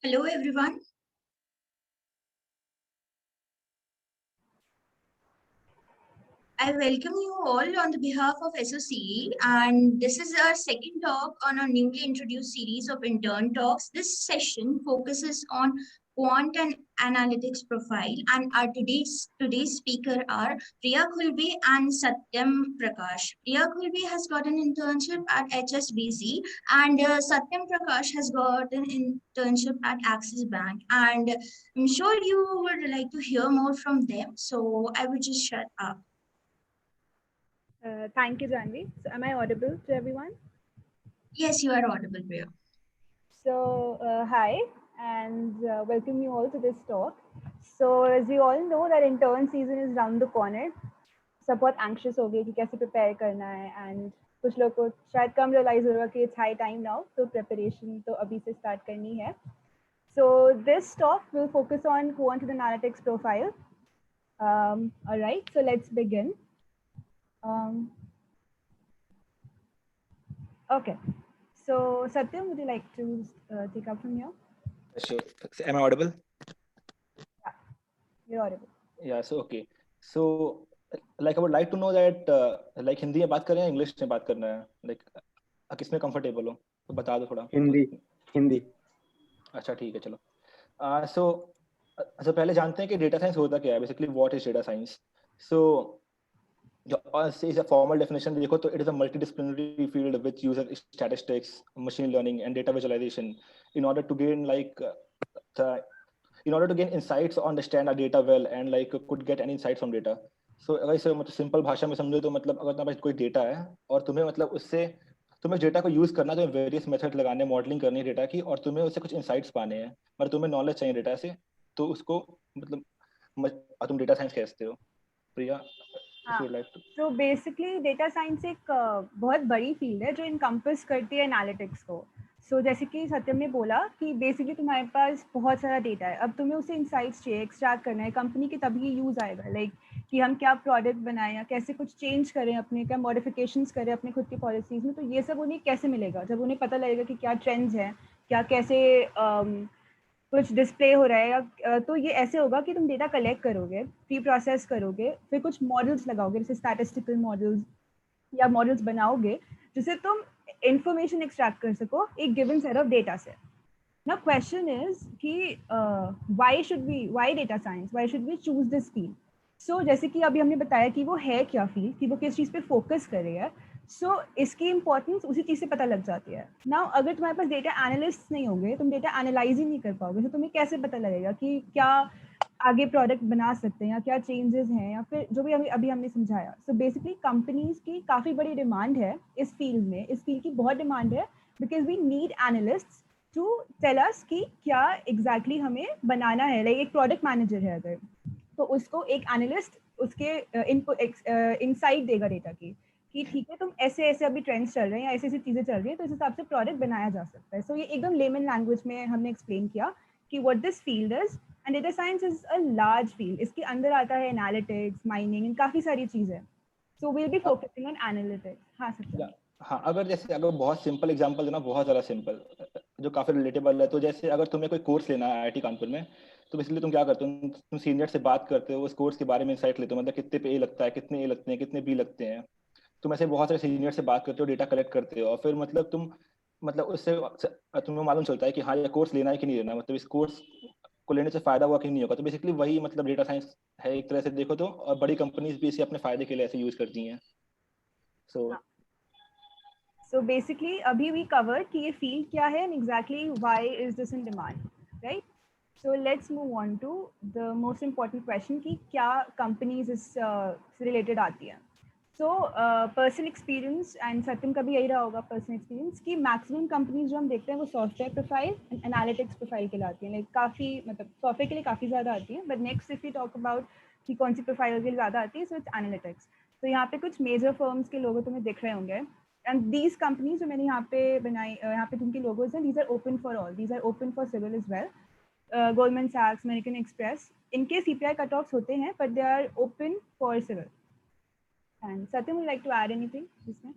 Hello everyone. I welcome you all on the behalf of SOCE, and this is our second talk on our newly introduced series of intern talks. This session focuses on quant and analytics profile, and our today's speaker are Priya Khulbe and Satyam Prakash. Priya Khulbe has got an internship at HSBC, and Satyam Prakash has got an internship at Axis Bank. And I'm sure you would like to hear more from them, so I would just shut up. Thank you, Janvi. So, am I audible to everyone? Yes, you are audible, Priya. So, hi, and welcome you all to this talk. So, as you all know, that intern season is round the corner. सब बहुत anxious हो गए कि कैसे prepare करना है, and कुछ लोग को शायद कम realize होगा कि it's high time now, तो preparation तो अभी से start करनी है. So, this talk will focus on quant and analytics profile. All right, so let's begin. Okay. So, Satyam, would you like to take up from here? Sure. Am I audible? Yeah, you're audible. Yeah. So okay. So like I would like to know that like Hindi में बात करें या English में बात करना है, like किस में कंफर्टेबल हो तो बता दो थोड़ा. हिंदी. अच्छा ठीक है चलो. So पहले जानते हैं कि डेटा साइंस होता क्या है. Basically what is data science. So is a formal definition देखो तो it is a multidisciplinary field which uses statistics, machine learning and data visualization in order to gain in order to gain insights or understand our data well and like could get any insights from data. So अगर इसे मतलब simple भाषा में समझो तो मतलब अगर तुम्हारे पास कोई डेटा है और तुम्हें मतलब उससे तुम्हें डेटा को यूज करना, तुम्हें वेरियस मेथड लगाने, मॉडलिंग करनी है डेटा की और तुम्हें उससे कुछ इंसाइट्स पाने हैं, मतलब तुम्हें नॉलेज चाहिए डेटा से, तो उसको मतलब तुम डेटा साइंस कहते हो. प्रिया, तो बेसिकली डेटा साइंस एक बहुत बड़ी फील्ड है जो इनकम्पस करती है एनालिटिक्स को. सो जैसे कि सत्यम ने बोला कि बेसिकली तुम्हारे पास बहुत सारा डेटा है, अब तुम्हें उसे इंसाइट्स चाहिए, एक्सट्रैक्ट करना है, कंपनी के तभी यूज़ आएगा. लाइक कि हम क्या प्रोडक्ट बनाएं या कैसे कुछ चेंज करें, अपने क्या मॉडिफिकेशंस करें अपने खुद की पॉलिसीज़ में, तो ये सब उन्हें कैसे मिलेगा जब उन्हें पता लगेगा कि क्या ट्रेंड्स हैं, क्या कैसे कुछ डिस्प्ले हो रहा है, या तो ये ऐसे होगा कि तुम डेटा कलेक्ट करोगे, प्री प्रोसेस करोगे, फिर कुछ मॉडल्स लगाओगे जैसे स्टैटिस्टिकल मॉडल्स या मॉडल्स बनाओगे जिससे तुम इंफॉर्मेशन एक्सट्रैक्ट कर सको एक गिवन सेट ऑफ डेटा से. Now question is कि why data science, why should we choose this field? So जैसे कि अभी हमने बताया कि वो है क्या फील्ड, कि वो किस चीज़ पे फोकस कर रही है. सो इसकी इंपॉर्टेंस उसी चीज़ से पता लग जाती है. नाउ अगर तुम्हारे पास डेटा एनालिस्ट नहीं होंगे, तुम डेटा एनालाइज ही नहीं कर पाओगे, तो तुम्हें कैसे पता लगेगा कि क्या आगे प्रोडक्ट बना सकते हैं या क्या चेंजेस हैं या फिर जो भी अभी हमने समझाया. सो बेसिकली कंपनीज की काफ़ी बड़ी डिमांड है इस फील्ड में, इस फील्ड की बहुत डिमांड है because we need analysts to tell us कि क्या एग्जैक्टली हमें बनाना है. लाइक एक प्रोडक्ट मैनेजर है अगर, तो उसको एक एनालिस्ट उसके इनसाइट देगा डेटा की कि ठीक है तुम ऐसे ऐसे अभी ट्रेंड्स चल रहे हैं या ऐसी ऐसी चीज़ें चल रही है, तो इस हिसाब से प्रोडक्ट बनाया जा सकता है. सो ये एकदम लेमन लैंग्वेज में हमने एक्सप्लेन किया कि what this field is. And data science is a large field. इसके अंदर आता है एनालिटिक्स, माइनिंग, काफ़ी सारी चीज़ें. So we'll be focusing on analytics. हाँ सर. हाँ, अगर बहुत सिंपल एग्जांपल देना, बहुत ज़्यादा सिंपल जो काफ़ी रिलेटेबल है, तो जैसे अगर तुम्हें कोई कोर्स लेना है आईआईटी कानपुर में, तो बेसिकली तुम क्या करते हो, तुम सीनियर से बात करते हो, उस कोर्स के बारे में इंसाइट लेते हो, मतलब कितने पे ए लगता है, कितने ए लगते हैं, कितने बी लगते हैं. तुम ऐसे बहुत सारे सीनियर से बात करते हो, डेटा कलेक्ट करते हो और फिर मतलब तुम मतलब उससे तुम्हें मालूम चलता है कि हाँ ये कोर्स लेना है कि नहीं लेना, मतलब इस कोर्स को लेने से फायदा हुआ कि नहीं होगा. तो बेसिकली वही मतलब डेटा साइंस है एक तरह से देखो तो, और बड़ी कंपनीज भी इसे अपने फायदे के लिए ऐसे यूज करती हैं. So basically अभी we covered कि ये field क्या है and exactly why is this in demand, right? So let's move on to the most important question कि क्या companies इस से related आती हैं. So personal experience and सत्यम का भी यही रहा होगा personal experience कि maximum companies जो हम देखते हैं वो software profile and analytics profile के लिए आती हैं. Like काफ़ी मतलब software के लिए काफ़ी ज़्यादा आती हैं, but next if we talk about कि कौन सी profile के लिए ज़्यादा आती है, so it's analytics. तो यहाँ पे कुछ major firms के लोगो तुम्हें दिख रहे होंगे. And these companies जो मैंने यहाँ पे बनाई, यहाँ पे जिनके logos हैं, these are open for all. These are open for civil as well. Goldman Sachs, American Express, इनके CPI cutoffs होते हैं, but they are open for civil. And Satyam, would you like to add anything इसमें?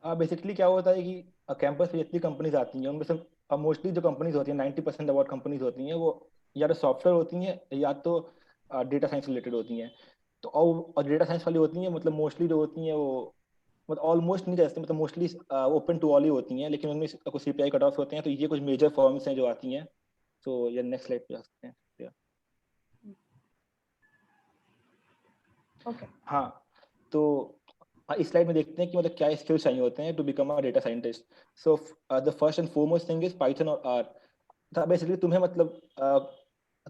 Basically क्या होता है कि campus पे जितनी कंपनीज आती हैं उनमें से मोस्टली जो कंपनीज होती हैं 90% अबाउट कंपनीज होती हैं वो या तो सॉफ्टवेयर होती हैं या तो डेटा साइंस रिलेटेड होती हैं। तो और डेटा साइंस वाली होती हैं मतलब मोस्टली जो होती हैं वो मतलब ऑलमोस्ट नहीं कह सकते मतलब मोस्टली ओपन टू ऑल ही होती हैं, लेकिन उनमें कुछ सीपीआई कट ऑफ होते हैं। तो ये कुछ मेजर फर्म्स हैं जो आती हैं। तो ये नेक्स्ट स्लाइड पे जा सकते हैं। ओके। हाँ, तो इस स्लाइड में देखते हैं कि मतलब क्या स्किल्स चाहिए होते हैं to become a data scientist. So the first and foremost thing is Python और आर। तो बेसिकली तुम्हें मतलब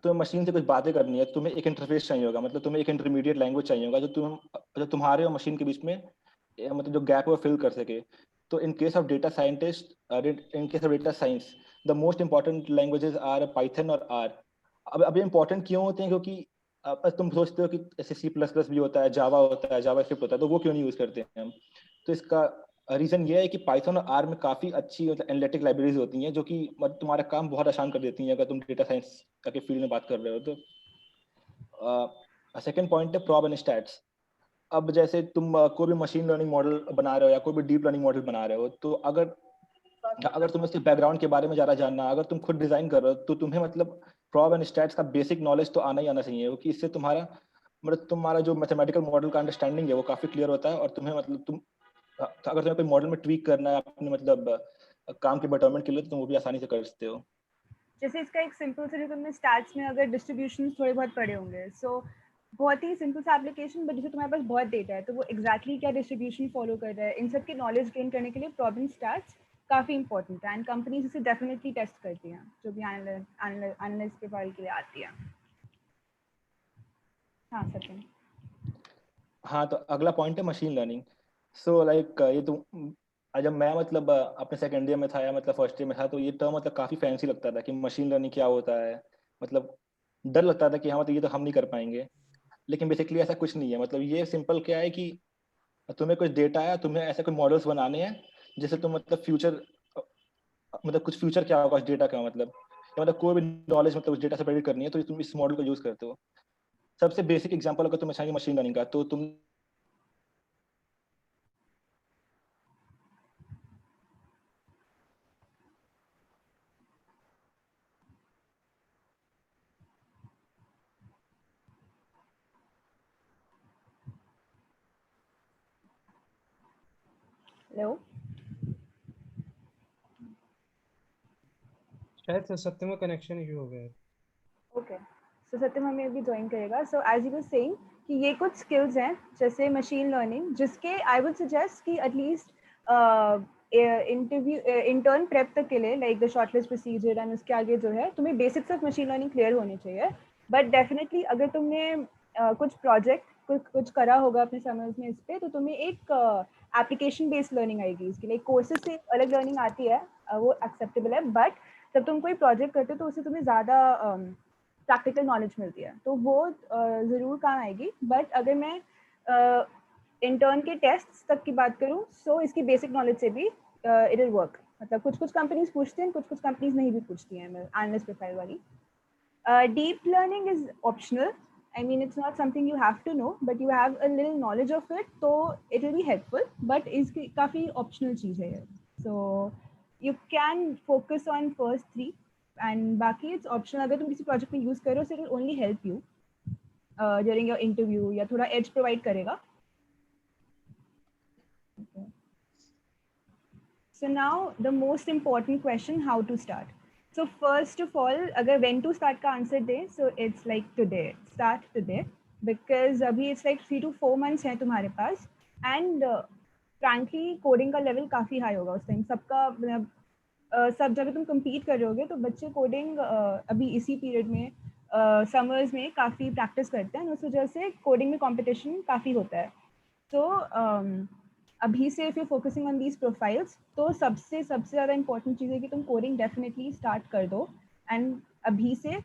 तुम्हें मशीन से कुछ बातें करनी है, तुम्हें एक इंटरफेस चाहिए होगा, मतलब तुम्हें एक इंटरमीडिएट लैंग्वेज चाहिए होगा जो तुम्हारे और मशीन के बीच में मतलब जो गैप है वो फिल कर सके। तो in case of data scientist, in case of data science, the most important languages are Python और आर। अब ये इंपॉर्टेंट क्यों होते हैं? क्योंकि तुम सोचते हो कि ऐसे सी प्लस प्लस भी होता है, जावा होता है, जावा स्क्रिप्ट होता है, तो वो क्यों नहीं यूज करते हैं हम? तो इसका रीजन ये है कि पाइथन और आर में काफी अच्छी मतलब एनालिटिक लाइब्रेरीज होती हैं जो कि मतलब तुम्हारा काम बहुत आसान कर देती हैं अगर तुम डेटा साइंस के फील्ड में बात कर रहे हो तो। सेकंड पॉइंट है प्रॉब एंड स्टैट्स। अब जैसे तुम कोई भी मशीन लर्निंग मॉडल बना रहे हो या कोई भी डीप लर्निंग मॉडल बना रहे हो, तो अगर अगर तुम्हें उसके बैकग्राउंड के बारे में ज़्यादा जानना, अगर तुम खुद डिजाइन कर रहे हो, तो तुम्हें मतलब प्रॉब एंड स्टैट्स का बेसिक नॉलेज तो आना ही आना चाहिए, क्योंकि इससे तुम्हारा मतलब तुम्हारा जो मैथमेटिकल मॉडल का अंडरस्टैंडिंग है वो काफी क्लियर होता है। और तुम्हें मतलब तुम अगर तुम्हें कोई मॉडल में ट्वीक करना है अपने मतलब काम के बेटरमेंट के लिए, तो तुम वो भी आसानी से कर सकते हो। जैसे इसका एक सिंपल से, जो तुमने स्टैट्स में अगर डिस्ट्रीब्यूशन थोड़े बहुत पढ़े होंगे, सो बहुत ही सिंपल सा एप्लीकेशन, बट जैसे तुम्हारे पास बहुत डेटा है तो वो एग्जैक्टली क्या डिस्ट्रीब्यूशन फॉलो कर रहा है, इन सब की नॉलेज गेन करने के लिए प्रॉब्लम स्टैट्स काफ़ी इंपॉर्टेंट है। एंड कंपनीज इसे डेफिनेटली टेस्ट करती हैं, जो भी एनालिस्ट के फाइल के लिए आती है। हाँ सचिन। हाँ, तो अगला पॉइंट है मशीन लर्निंग। सो लाइक ये तो जब मैं मतलब अपने सेकेंड ईयर में था या मतलब फर्स्ट ईयर में था, तो ये टर्म मतलब काफी फैंसी लगता था कि मशीन लर्निंग क्या होता है। मतलब डर लगता था कि हाँ मतलब ये तो हम नहीं कर पाएंगे। लेकिन बेसिकली ऐसा कुछ नहीं है। मतलब ये सिंपल क्या है कि तुम्हें कुछ डेटा है, तुम्हें ऐसे कोई मॉडल्स बनाने हैं जिससे तुम मतलब फ्यूचर मतलब कुछ फ्यूचर क्या होगा उस डेटा का मतलब, या मतलब कोई भी नॉलेज मतलब उस डेटा से प्रेडिक्ट करनी है, तो तुम इस मॉडल को यूज करते हो। सबसे बेसिक एग्जांपल अगर तुम्हें चाहिए मशीन लर्निंग का, तो तुम हेलो। शायद से सत्यम का कनेक्शन इशू हो गया है। ओके, सो सत्यम हमें अभी ज्वाइन करेगा। So as you were saying कि ये कुछ स्किल्स हैं जैसे मशीन लर्निंग, जिसके आई वुड सजेस्ट कि एटलीस्ट इंटरव्यू इंटर्न प्रेप तक के लिए, like the shortlist procedure and उसके आगे जो है, तुम्हें basics of machine learning clear होने चाहिए। बट डेफिनेटली अगर तुमने कुछ प्रोजेक्ट कुछ करा होगा अपने समर्स में इस पे, तो तुम्हें एक एप्लीकेशन बेस्ड लर्निंग आएगी। इसके लिए कोर्सेज से अलग लर्निंग आती है, वो एक्सेप्टेबल है। बट जब तुम कोई प्रोजेक्ट करते हो तो उससे तुम्हें ज़्यादा प्रैक्टिकल नॉलेज मिलती है, तो वो ज़रूर काम आएगी। बट अगर मैं इंटर्न के टेस्ट तक की बात करूँ, सो इसकी बेसिक नॉलेज से भी इट विल वर्क। मतलब कुछ कुछ कंपनीज पूछते हैं, कुछ कुछ कंपनीज नहीं भी पूछती हैं एनालिस्ट प्रोफाइल वाली। Deep learning is optional. I mean, it's not something you have to know, but you have a little knowledge of it, so it will be helpful. But is काफी optional चीज है ये. So you can focus on first three, and बाकी it's optional. अगर तुम किसी project में use करो, so it will only help you during your interview या थोड़ा edge provide करेगा. Okay. So now the most important question, how to start. So first of all, अगर when to start का answer they, so it's like today. Start today, because अभी it's like 3 to 4 months है तुम्हारे पास, and frankly coding का level काफी high होगा उस time। सबका मतलब सब जगह तुम compete कर रहे होगे, तो बच्चे coding अभी इसी period में summers में काफी practice करते हैं, उस वजह से coding में competition काफी होता है। तो अभी से if you focusing on these profiles, तो सबसे ज़्यादा इंपॉर्टेंट चीज़ है कि तुम कोडिंग डेफिनेटली स्टार्ट कर दो, एंड अभी से।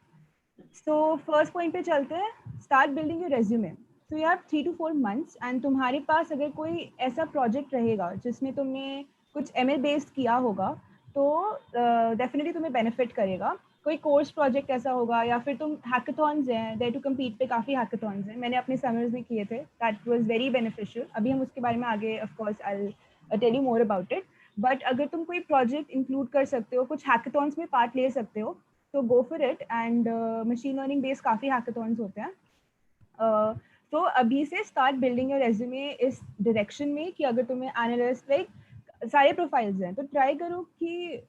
सो फर्स्ट पॉइंट पे चलते हैं, start building your resume. So you have 3 to 4 months, and तुम्हारे पास अगर कोई ऐसा प्रोजेक्ट रहेगा जिसमें तुमने कुछ ML बेस्ड किया होगा, तो डेफिनेटली तुम्हें बेनिफिट करेगा। कोई कोर्स प्रोजेक्ट ऐसा होगा, या फिर तुम हैकाथॉन्स हैं, देयर टू कम्पीट पे काफ़ी हैकाथॉन्स हैं, मैंने अपने समर्स में किए थे, दैट वाज वेरी बेनिफिशियल। अभी हम उसके बारे में आगे of course I tell you more about it, but अगर तुम कोई प्रोजेक्ट इंक्लूड कर सकते हो, कुछ हैकाथॉन्स में पार्ट ले सकते हो, तो go for it. And machine learning based काफ़ी हैकाथॉन्स होते हैं. तो अभी से स्टार्ट बिल्डिंग योर रेज्यूमे इस डायरेक्शन में कि अगर तुम्हें एनालिस्ट लाइक सारे प्रोफाइल्स हैं तो ट्राई करो कि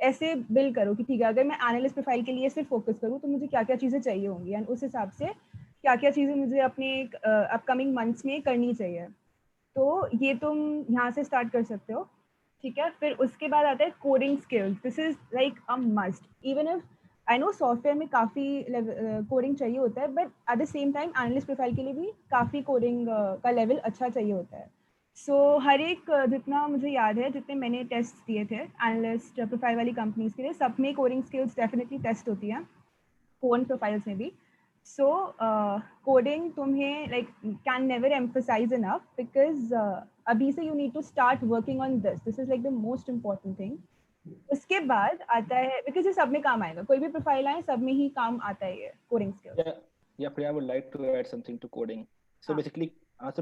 ऐसे बिल्ड करो कि ठीक है, अगर मैं एनालिस्ट प्रोफाइल के लिए सिर्फ फोकस करूँ तो मुझे क्या क्या चीज़ें चाहिए होंगी, एंड उस हिसाब से क्या क्या चीज़ें मुझे अपने अपकमिंग मंथ्स में करनी चाहिए. तो ये तुम यहाँ से स्टार्ट कर सकते हो. ठीक है, फिर उसके बाद आता है coding skills. This is like a must. Even if I know software में काफ़ी कोडिंग चाहिए होता है, but at the same time analyst profile के लिए भी काफ़ी कोडिंग का लेवल अच्छा चाहिए होता है. सो हर एक जितना मुझे याद है, जितने मैंने टेस्ट दिए थे एनालिस्ट प्रोफाइल वाली कंपनीज के लिए, सब में कोडिंग स्किल्स डेफिनेटली टेस्ट होती हैं, फोन प्रोफाइल्स में भी. सो कोडिंग तुम्हें like can never emphasise enough, because अभी से you need to start working on this is like the most important thing. उसके बाद आता है, बिकॉज ये सब में काम आएगा, कोई भी प्रोफाइल आए सब में ही काम आता है ये coding skills. Priya, I would like to add something to coding. So हाँ.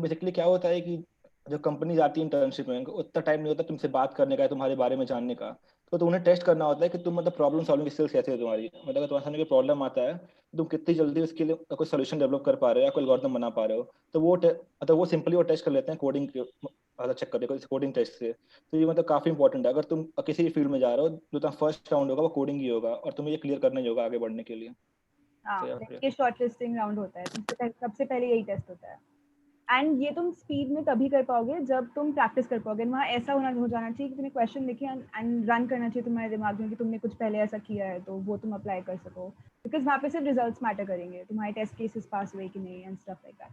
basically क्या होता है कि जो कंपनीज आती है इंटर्नशिप में, उनको उतना टाइम नहीं होता तुमसे बात करने का, तुम्हारे बारे में जानने का. तो उन्हें टेस्ट करना होता है कि तुम मतलब प्रॉब्लम सॉल्विंग स्किल्स कैसे है तुम्हारी. मतलब अगर तुम्हारे सामने कोई प्रॉब्लम आता है तो तुम कितनी जल्दी उसके लिए कोई सोल्यूशन डेवलप कर पा रहे हो या कोई एल्गोरिथम बना पा रहे हो. तो वो सिंपली वो टेस्ट कर लेते हैं कोडिंग के चेक करके कोडिंग टेस्ट से. तो ये मतलब काफी इंपॉर्टेंट है. अगर तुम किसी भी फील्ड में जा रहे हो, जो तुम्हारा फर्स्ट राउंड होगा वो कोडिंग ही होगा और तुम्हें ये क्लियर करना ही होगा आगे बढ़ने के लिए. हाँ, तो ये शॉर्ट लिस्टिंग राउंड होता है, सबसे पहले यही टेस्ट होता है. एंड ये तुम स्पीड में तभी कर पाओगे जब तुम प्रैक्टिस कर पाओगे. वहाँ ऐसा हो जाना चाहिए कि तुम्हें क्वेश्चन लिखे एंड रन करना चाहिए तुम्हारे दिमाग में कि तुमने कुछ पहले ऐसा किया है तो वो तुम अप्लाई कर सको, बिकॉज वहाँ पे सिर्फ रिजल्ट्स मैटर करेंगे, तुम्हारे टेस्ट केसेस पास हुए कि नहीं and stuff like that.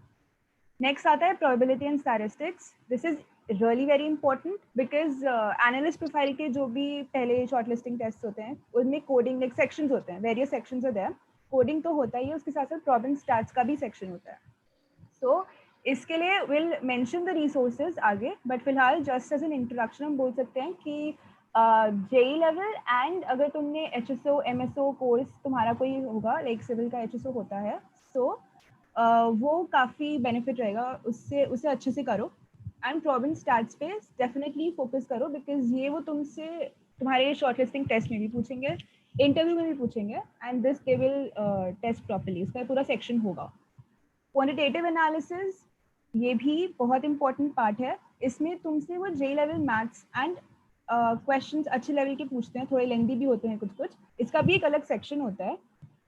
Next आता है probability and statistics. This is really very important, because analyst profile के जो भी पहले शॉर्ट लिस्टिंग टेस्ट होते हैं उनमें कोडिंग लाइक सेक्शंस होते हैं, वेरियस सेक्शंस होते हैं. कोडिंग तो होता ही है, उसके साथ साथ प्रॉब्लम स्टैट्स का भी सेक्शन होता है. सो इसके लिए विल मेंशन द रिसोर्सेज आगे, बट फिलहाल जस्ट एज एन इंट्रोडक्शन हम बोल सकते हैं कि जेई लेवल एंड अगर तुमने एचएसओ एमएसओ कोर्स तुम्हारा कोई होगा, लाइक सिविल का एचएसओ होता है, सो वो काफ़ी बेनिफिट रहेगा, उससे उसे अच्छे से करो. एंड प्रॉब्लम स्टैट्स पे डेफिनेटली फोकस करो, बिकॉज ये वो तुमसे तुम्हारे शॉर्टलिस्टिंग टेस्ट में भी पूछेंगे, इंटरव्यू में भी पूछेंगे, and this they will test properly. उसका पूरा सेक्शन होगा. क्वांटिटेटिव एनालिसिस, ये भी बहुत इंपॉर्टेंट पार्ट है. इसमें तुमसे वो जे लेवल मैथ्स एंड क्वेश्चंस अच्छे लेवल के पूछते हैं, थोड़े लेंदी भी होते हैं कुछ. इसका भी एक अलग सेक्शन होता है.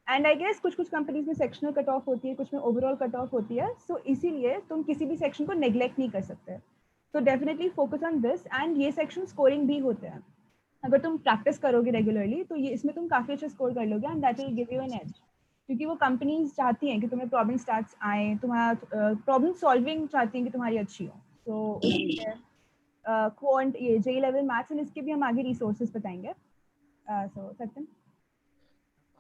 एंड आई गेस कुछ कंपनीज में सेक्शनल कट ऑफ होती है, कुछ में ओवरऑल कट ऑफ होती है. सो इसीलिए तुम किसी भी सेक्शन को नेग्लेक्ट नहीं कर सकते. तो definitely focus on this. And ये सेक्शन स्कोरिंग भी होते हैं. अगर तुम प्रैक्टिस करोगे रेगुलरली तो ये इसमें तुम काफ़ी अच्छा स्कोर कर लोगे, and that will give you an edge, क्योंकि वो कंपनीज चाहती हैं कि तुम्हें प्रॉब्लम स्टार्ट्स आए, तुम्हारा प्रॉब्लम सॉल्विंग चाहती हैं कि तुम्हारी अच्छी हो. सो क्वांट ये जे लेवल मैथ्स, एंड इसके भी हम आगे रिसोर्सेज बताएंगे. सो सत्यम.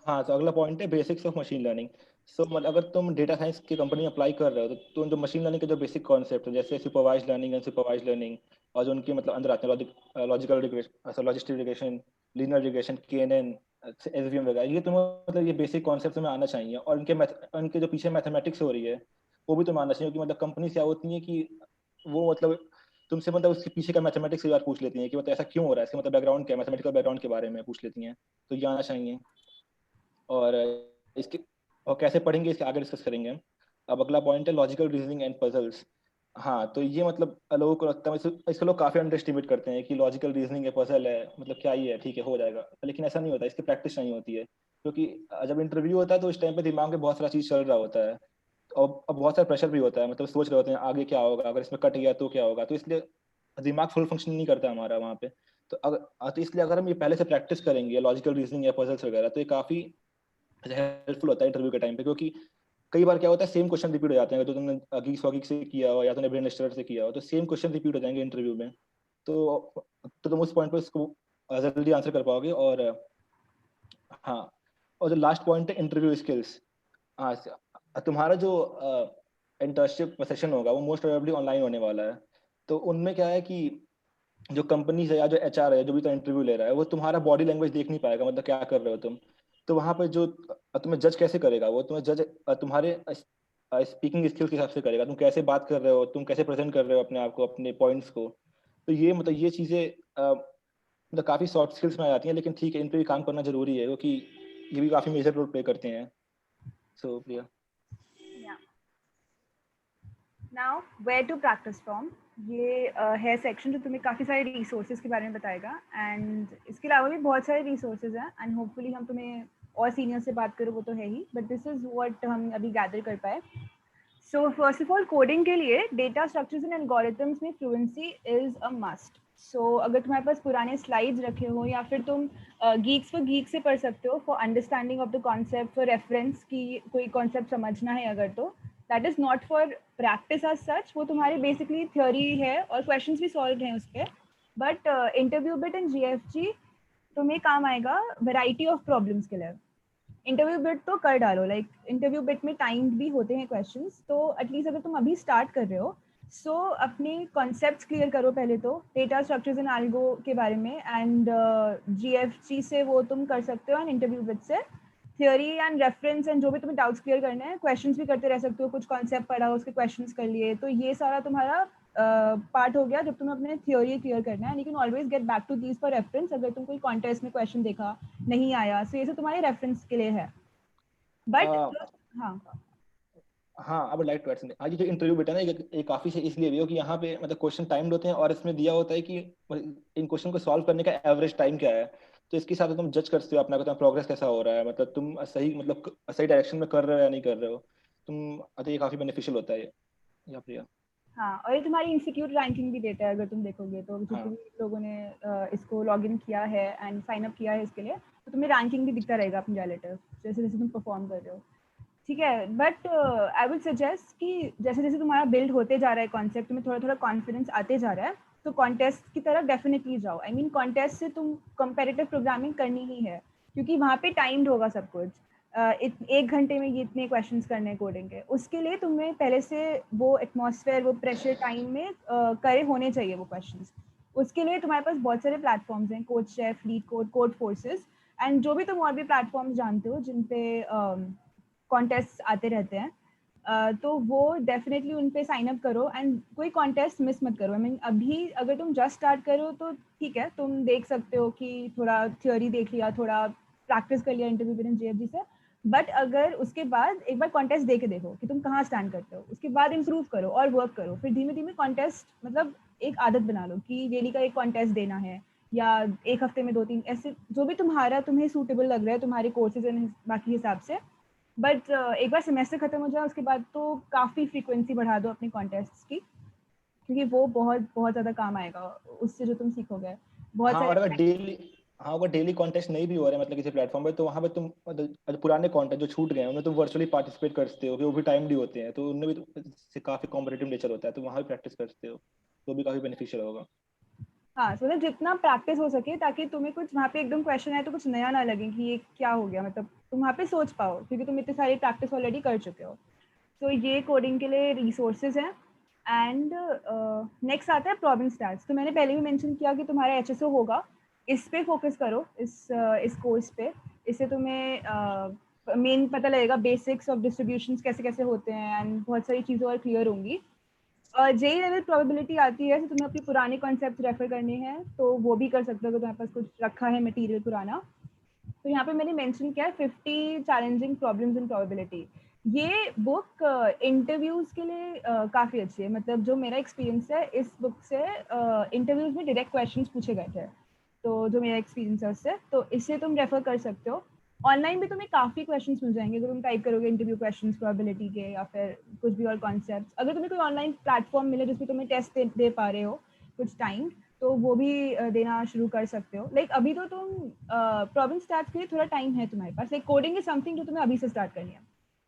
हाँ, तो अगला पॉइंट है बेसिक्स ऑफ मशीन लर्निंग. सो मतलब अगर तुम डेटा साइंस की कंपनी में अप्लाई कर रहे हो तो तुम जो मशीन लर्निंग के जो बेसिक कॉन्सेप्ट है, जैसे सुपरवाइज लर्निंग, अनसुपरवाइज लर्निंग, और जो उनके मतलब अंदर आते हैं logical regression, logistic regression, linear regression, KNN, SVM वगैरह, ये तुम्हें मतलब ये बेसिक कॉन्सेप्ट तुम्हें आना चाहिए. और उनके जो पीछे मैथमेटिक्स हो रही है वो भी तुम्हें आना चाहिए, क्योंकि मतलब कंपनी क्या होती है कि वो मतलब तुमसे मतलब उसके पीछे का मैथमेटिक्स बार पूछ लेती हैं कि मतलब ऐसा क्यों हो रहा है, इसका मतलब बैकग्राउंड क्या है, मैथमेटिकल बैकग्राउंड के बारे में पूछ लेती हैं. तो ये आना चाहिए. और इसके और कैसे पढ़ेंगे इसके आगे डिस्कस करेंगे हम. अब अगला पॉइंट है लॉजिकल रीजनिंग एंड पजल्स. हाँ, तो ये मतलब लोगों को लगता है इसको लोग काफी अंडर एस्टिमेट करते हैं कि लॉजिकल रीजनिंग है, पजल है, मतलब क्या ही है, ठीक है हो जाएगा. लेकिन ऐसा नहीं होता, इसकी प्रैक्टिस नहीं होती है. क्योंकि जब इंटरव्यू होता है तो उस टाइम पे दिमाग में बहुत सारा चीज चल रहा होता है, और अब बहुत सारा प्रेशर भी होता है, मतलब सोच रहे होते हैं आगे क्या होगा, अगर इसमें कट गया तो क्या होगा. तो इसलिए दिमाग फुल फंक्शन नहीं करता हमारा वहाँ पे. तो इसलिए अगर हम ये पहले से प्रैक्टिस करेंगे लॉजिकल रीजनिंग या पजल्स वगैरह, तो ये काफी हेल्पफुल होता है इंटरव्यू के टाइम पे. क्योंकि कई बार क्या होता है, सेम क्वेश्चन रिपीट हो जाते हैं. तो तुमने गीक्स वॉगिक से किया हो या तुमने ब्रेन स्टर्र से किया हो, तो सेम क्वेश्चन रिपीट हो जाएंगे इंटरव्यू में. तो तुम उस पॉइंट पर इसको जल्दी आंसर कर पाओगे. और हाँ, और जो लास्ट पॉइंट है इंटरव्यू स्किल्स. हाँ, तुम्हारा जो इंटर्नशिप सेशन होगा वो मोस्ट प्रोबेबली ऑनलाइन होने वाला है. तो उनमें क्या है कि जो कंपनीज है या जो एचआर है जो भी तो इंटरव्यू ले रहा है, वो तुम्हारा बॉडी लैंग्वेज देख नहीं पाएगा, मतलब क्या कर रहे हो तुम. तो वहाँ पे जो तुम्हें जज कैसे करेगा, वो तुम्हें जज तुम्हारे स्पीकिंग स्किल्स के हिसाब से करेगा. तुम कैसे बात कर रहे हो, तुम कैसे प्रेजेंट कर रहे हो अपने आप को, अपने पॉइंट्स को. तो ये मतलब ये चीजें मतलब काफी सॉफ्ट स्किल्स में आ जाती हैं, लेकिन ठीक है, इन पे भी काम करना जरूरी है क्योंकि ये भी काफी मेजर रोल प्ले करते हैं। So Priya, now where to practise from, ये है सेक्शन जो तुम्हें काफ़ी सारे रिसोर्सेज के बारे में बताएगा, एंड इसके अलावा भी बहुत सारे रिसोर्सेज हैं, एंड होपफुली हम तुम्हें और सीनियर से बात करो वो तो है ही, बट दिस इज़ व्हाट हम अभी गैदर कर पाए। So first of all, coding के लिए डेटा स्ट्रक्चर्स एंड एल्गोरिथम्स में फ्लुएंसी इज़ अ मस्ट। सो अगर तुम्हारे पास पुराने स्लाइड्स रखे हो या फिर तुम गीक्स फॉर गीक से पढ़ सकते हो for understanding of the concept, for reference की कोई कॉन्सेप्ट समझना है अगर, तो that is not for practice as such, वो तुम्हारी बेसिकली थ्योरी है और क्वेश्चंस भी सॉल्व हैं उस पर। But interview bit and GFG तुम्हें काम आएगा वैरायटी ऑफ प्रॉब्लम्स के लिए। इंटरव्यू बिट तो कर डालो, लाइक इंटरव्यू बिट में टाइम्ड भी होते हैं क्वेश्चंस, तो एटलीस्ट अगर तुम अभी स्टार्ट कर रहे हो सो अपने कॉन्सेप्ट्स क्लियर करो पहले तो डेटा स्ट्रक्चर्स एंड एल्गो के बारे में, एंड जीएफजी से वो तुम कर सकते हो, एंड इंटरव्यू बिट से थियोरी एंड रेफरेंस एंड जो भी तुम्हें डाउट्स क्लियर करने हैं, क्वेश्चंस भी करते रह सकते हो, कुछ कॉन्सेप्ट पढ़ा उसके क्वेश्चंस कर लिए, तो ये सारा तुम्हारा पार्ट हो गया जब तुम्हें अपने थ्योरी क्लियर करना है। You can always get back to these for reference अगर तुम कोई कॉन्टेस्ट में क्वेश्चन देखा नहीं आया, सो ये सब तुम्हारे रेफरेंस के लिए है। बट हाँ, I would like to add something. आज जो इंटरव्यू बेटा ना, ये काफी से इसलिए भी हो कि यहाँ पे मतलब क्वेश्चन टाइम्ड होते हैं और इसमें दिया होता है कि इन क्वेश्चन को सॉल्व करने का एवरेज टाइम क्या है, तो इसके हिसाब से तुम जज करते हो अपना कि तुम्हारा प्रोग्रेस कैसा हो रहा है, मतलब तुम सही मतलब सही डायरेक्शन में कर रहे हो या नहीं कर रहे हो तुम। तो ये काफी बेनिफिशियल होता है या प्रिया। हाँ, और ये तुम्हारी इंस्टीट्यूट रैंकिंग भी देता है अगर तुम देखोगे तो, जितने हाँ, भी लोगों ने इसको लॉग इन किया है एंड साइन अप किया है इसके लिए, तो तुम्हें रैंकिंग भी दिखता रहेगा अपने रिलेटिव जैसे जैसे तुम परफॉर्म कर रहे हो। ठीक है, बट आई वुड सजेस्ट कि जैसे जैसे तुम्हारा बिल्ड होते जा रहा है कॉन्सेप्ट में, थोड़ा थोड़ा कॉन्फिडेंस आते जा रहा है, तो कॉन्टेस्ट की तरफ डेफिनेटली जाओ। आई मीन कॉन्टेस्ट से तुम कंपेरेटिव प्रोग्रामिंग करनी ही है क्योंकि वहाँ पे टाइम्ड होगा सब कुछ। एक घंटे में ये इतने क्वेश्चंस करने कोडिंग के, उसके लिए तुम्हें पहले से वो एटमॉस्फेयर, वो प्रेशर टाइम में करे होने चाहिए वो क्वेश्चंस। उसके लिए तुम्हारे पास बहुत सारे प्लेटफॉर्म्स हैं, code chef, leet code, code forces, and जो भी तुम और भी प्लेटफॉर्म्स जानते हो जिन पे कॉन्टेस्ट आते रहते हैं, तो वो डेफिनेटली उन पे साइन अप करो एंड कोई कॉन्टेस्ट मिस मत करो। आई मीन अभी अगर तुम जस्ट स्टार्ट करो तो ठीक है, तुम देख सकते हो कि थोड़ा थ्योरी देख लिया, थोड़ा प्रैक्टिस कर लिया इंटरव्यू बिट जीएफजी से, बट अगर उसके बाद एक बार कॉन्टेस्ट दे के देखो कि तुम कहाँ स्टैंड करते हो, उसके बाद इम्प्रूव करो और वर्क करो, फिर धीमे धीमे कॉन्टेस्ट मतलब एक आदत बना लो कि डेली का एक कॉन्टेस्ट देना है, या एक हफ्ते में 2-3, ऐसे जो भी तुम्हें सूटेबल लग रहा है तुम्हारे कोर्सेज एंड बाकी हिसाब से। बट एक बार सेमेस्टर खत्म हो जाए उसके बाद तो काफ़ी फ्रीक्वेंसी बढ़ा दो अपने कॉन्टेस्ट की, क्योंकि वो बहुत बहुत ज़्यादा काम आएगा उससे जो तुम सीखोगे बहुत हाँ, सारे। और अगर डेली कॉन्टेस्ट नहीं भी हो रहा है मतलब किसी प्लेटफॉर्म पे, तो वहाँ पे तुम मतलब पुराने कॉन्टेस्ट जो छूट गए हैं उनमें तुम वर्चुअली पार्टिसिपेट कर सकते हो, वो भी टाइमली होते हैं, तो उनमें भी से काफी कॉम्पिटिटिव नेचर होता है, तो वहाँ भी प्रैक्टिस कर सकते हो, तो भी काफी बेनिफिशियल होगा। हाँ, तो मतलब जितना प्रैक्टिस हो सके ताकि तुम्हें कुछ वहाँ पे एकदम क्वेश्चन आए तो कुछ नया ना लगे कि ये क्या हो गया, मतलब तुम वहाँ पे सोच पाओ क्योंकि तुम इतनी सारी प्रैक्टिस ऑलरेडी कर चुके हो। तो ये कोडिंग के लिए रिसोर्सेज हैं। एंड नेक्स्ट आता है प्रॉब्लम स्टैट्स। तो मैंने पहले भी मेंशन किया कि तुम्हारा एचएसओ होगा, इस पे फोकस करो, इस कोर्स पे। इससे तुम्हें मेन पता लगेगा बेसिक्स ऑफ डिस्ट्रीब्यूशंस कैसे कैसे होते हैं, एंड बहुत सारी चीज़ें और क्लियर होंगी। जेई लेवल प्रोबेबिलिटी आती है तो तुम्हें अपने पुराने कॉन्सेप्ट रेफर करने हैं तो वो भी कर सकते हो अगर तुम्हारे पास कुछ रखा है मटेरियल पुराना। तो यहाँ पे मैंने मेंशन किया है 50 चैलेंजिंग प्रॉब्लम्स इन प्रोबेबिलिटी। ये बुक इंटरव्यूज के लिए काफ़ी अच्छी है, मतलब जो मेरा एक्सपीरियंस है इस बुक से इंटरव्यूज में डायरेक्ट क्वेश्चंस पूछे गए थे, तो जो मेरा एक्सपीरियंस है उससे, तो इससे तुम रेफर कर सकते हो। ऑनलाइन भी तुम्हें काफ़ी क्वेश्चंस मिल जाएंगे अगर तुम टाइप करोगे इंटरव्यू क्वेश्चंस प्रोबेबिलिटी के या फिर कुछ भी और कॉन्सेप्ट्स। अगर तुम्हें कोई ऑनलाइन प्लेटफॉर्म मिले जिसमें तुम्हें टेस्ट दे पा रहे हो कुछ टाइम, तो वो भी देना शुरू कर सकते हो। लाइक अभी तो तुम प्रॉब्लम स्टार्ट के लिए थोड़ा टाइम है तुम्हारे पास, लाइक कोडिंग इज समथिंग जो तुम्हें अभी से स्टार्ट करनी है।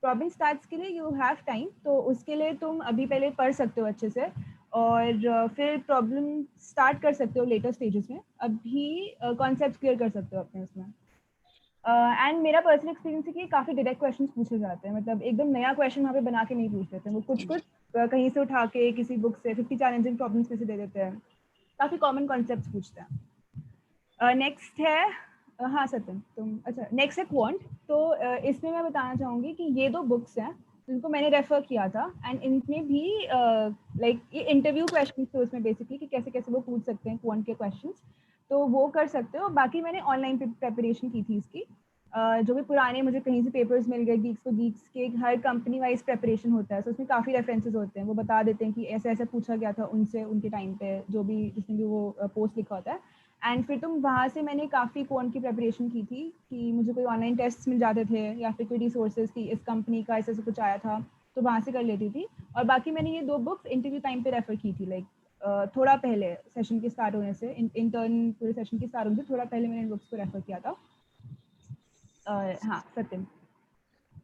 प्रॉब्लम स्टार्ट्स के लिए यू हैव टाइम, तो उसके लिए तुम अभी पहले पढ़ सकते हो अच्छे से और फिर प्रॉब्लम स्टार्ट कर सकते हो लेटर स्टेजेस में, अभी कॉन्सेप्ट क्लियर कर सकते हो अपने उसमें। एंड मेरा पर्सनल एक्सपीरियंस है कि काफ़ी डायरेक्ट क्वेश्चंस पूछे जाते हैं, मतलब एकदम नया क्वेश्चन वहाँ पे बना के नहीं पूछ देते हैं, वो कुछ कुछ कहीं से उठा के किसी बुक से 50 चैलेंजिंग प्रॉब्लम्स में से दे देते हैं, काफ़ी कॉमन कॉन्सेप्ट्स पूछते हैं। नेक्स्ट है हाँ सत्यम तुम, अच्छा नेक्स्ट है क्वांट। तो इसमें मैं बताना चाहूँगी कि ये 2 बुक्स हैं जिनको मैंने रेफर किया था, एंड इनमें भी लाइक ये इंटरव्यू क्वेश्चंस थे उसमें बेसिकली कि कैसे कैसे वो पूछ सकते हैं क्वांट के क्वेश्चंस, तो वो कर सकते हो। बाकी मैंने ऑनलाइन प्रिपरेशन की थी इसकी, जो भी पुराने मुझे कहीं से पेपर्स मिल गए, गीक्स के हर कंपनी वाइज प्रिपरेशन होता है, तो उसमें काफ़ी रेफरेंसेस होते हैं, वो बता देते हैं कि ऐसे ऐसे पूछा गया था उनसे उनके टाइम पे, जो भी जिसने भी वो पोस्ट लिखा होता है। एंड फिर तुम वहाँ से मैंने काफ़ी क्वांट की प्रिपरेशन की थी कि मुझे कोई ऑनलाइन टेस्ट मिल जाते थे या फिर कोई रिसोर्सेज की इस कंपनी का ऐसे कुछ आया था, तो वहाँ से कर लेती थी। और बाकी मैंने ये 2 बुक्स इंटरव्यू टाइम पे रेफर की थी, लाइक थोड़ा पहले सेशन के स्टार्ट होने से, इंटर्न पूरे सेशन के स्टार्ट होने से थोड़ा पहले मैंने इन बुक्स को रेफर किया था। हाँ सत्यम।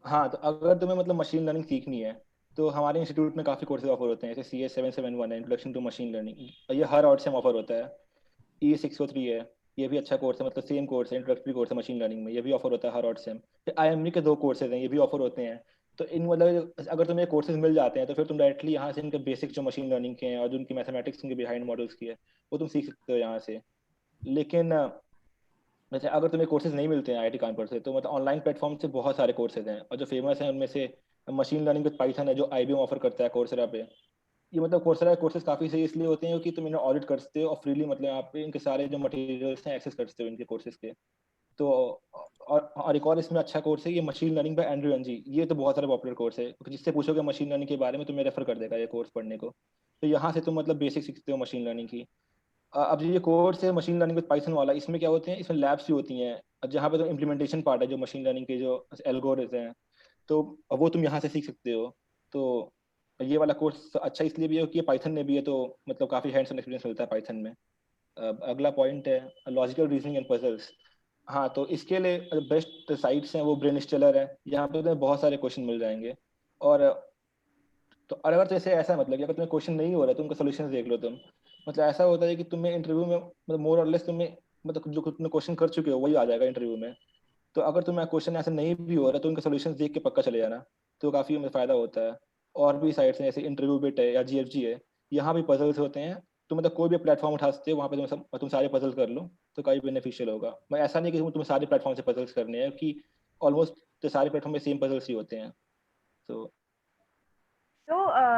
हाँ, तो अगर तुम्हें मतलब मशीन लर्निंग सीखनी है तो हमारे इंस्टीट्यूट में काफ़ी कोर्सेज ऑफर होते हैं, जैसे CS771 है, इंट्रोडक्शन टू मशीन लर्निंग, ये हर आउट सेम ऑफर होता है। E603 है, ये भी अच्छा कोर्स है, मतलब सेम कोर्स है, इंट्रोडक्टरी कोर्स है मशीन लर्निंग में, ये भी ऑफर होता है हर आउट सेम। फिर IMD के 2 कोर्सेज हैं, ये भी ऑफर होते हैं। तो इन मतलब अगर तुम्हें कोर्सेज मिल जाते हैं तो फिर तुम डायरेक्टली यहाँ से इनके बेसिक जो मशीन लर्निंग के हैं और जो उनकी मैथमेटिक्स के बिहाइंड मॉडल्स की है वो तुम सीख सकते हो यहाँ से। लेकिन वैसे अगर तुम्हें कोर्सेज नहीं मिलते हैं IIT कानपुर से, तो मतलब ऑनलाइन प्लेटफॉर्म से बहुत सारे कोर्सेज हैं, और जो फेमस हैं उनमें से मशीन लर्निंग विद पाइथन है जो IBM ऑफर करता है कोर्सेरा पे। ये मतलब कोर्सेरा के कोर्सेज काफ़ी सही इसलिए होते हैं क्योंकि तुम इन्हें ऑडिट कर सकते हो और फ्रीली मतलब आप इनके सारे जो मटेरियल्स हैं एक्सेस कर सकते हो इनके कोर्सेज के। तो और एक और इसमें अच्छा कोर्स है ये machine learning by Andrew Ng, ये तो बहुत सारा पॉपुलर कोर्स है, जिससे पूछोगे मशीन लर्निंग के बारे में तुम्हें रेफर कर देगा ये कोर्स पढ़ने को। तो यहाँ से तुम मतलब बेसिक सीखते हो मशीन लर्निंग की। अब ये कोर्स है मशीन लर्निंग विद पाइथन वाला, इसमें क्या होते हैं, इसमें लैब्स भी होती हैं जहाँ पे तो इम्प्लीमेंटेशन पार्ट है जो मशीन लर्निंग के जो एल्गोरिथ्म हैं, तो वो तुम यहाँ से सीख सकते हो। तो ये वाला कोर्स अच्छा इसलिए भी है कि ये पाइथन में भी है, तो मतलब काफ़ी हैंड्स ऑन एक्सपीरियंस मिलता है पाइथन में। अगला पॉइंट है लॉजिकल रीजनिंग एंड पजल्स। हाँ, तो इसके लिए बेस्ट साइट्स हैं वो ब्रेनस्टेलर है, यहाँ पे तुम्हें बहुत सारे क्वेश्चन मिल जाएंगे। और तो अगर जैसे ऐसा मतलब कि अगर तुम्हें क्वेश्चन नहीं हो रहा है तो उनका सोल्यूशन देख लो तुम। मतलब ऐसा होता है कि तुम्हें इंटरव्यू में मतलब मोर और लेस तुम्हें मतलब जो तुमने क्वेश्चन कर चुके हो वही आ जाएगा इंटरव्यू में। तो अगर तुम्हें क्वेश्चन ऐसा नहीं भी हो रहा तो उनका सोल्यूशन देख के पक्का चले जाना, तो काफ़ी हमें फ़ायदा होता है। और भी साइट्स हैं जैसे इंटरव्यू बिट है या GFG है, यहाँ भी पजल्स होते हैं। तो मतलब कोई भी प्लेटफॉर्म उठा सकते हो, वहाँ पे तुम सारे पजल कर लो, तो काफ़ी बेनिफिशियल होगा। मैं ऐसा नहीं कि तुम्हें सारे प्लेटफॉर्म से पजल्स करने हैं, कि ऑलमोस्ट सारे प्लेटफॉर्म में सेम पजल्स ही होते हैं। तो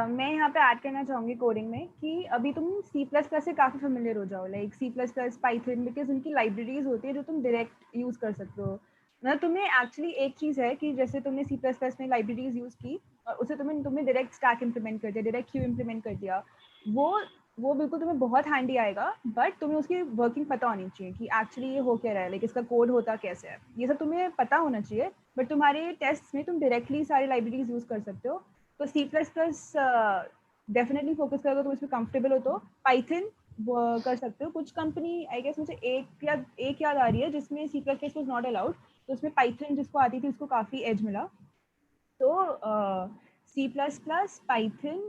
मैं यहाँ पे ऐड करना चाहूँगी कोडिंग में कि अभी तुम C++ से काफ़ी फेमिलियर हो जाओ, लाइक C++, पाइथन, बिकॉज उनकी लाइब्रेरीज होती है जो तुम डायरेक्ट यूज़ कर सकते हो ना। तुम्हें एक्चुअली एक चीज़ है कि जैसे तुमने C++ में लाइब्रेरीज यूज़ की और उसे तुमने डायरेक्ट स्टैक इम्प्लीमेंट कर दिया, डायरेक्ट क्यू इम्प्लीमेंट कर दिया, वो बिल्कुल तुम्हें बहुत हैंडी आएगा, बट तुम्हें उसकी वर्किंग पता होनी चाहिए कि एक्चुअली ये हो क्या रहा है, लाइक इसका कोड होता कैसे है, ये सब तुम्हें पता होना चाहिए। बट तुम्हारे टेस्ट में तुम डायरेक्टली सारी लाइब्रेरीज यूज़ कर सकते हो। तो C++ डेफिनेटली फोकस करोगे, तुम इसमें कंफर्टेबल हो तो पाइथन कर सकते हो। कुछ कंपनी आई गेस मुझे एक याद आ रही है जिसमें C++ वाज नॉट अलाउड, तो उसमें पाइथन जिसको आती थी उसको काफ़ी एज मिला। तो C++, पाइथन,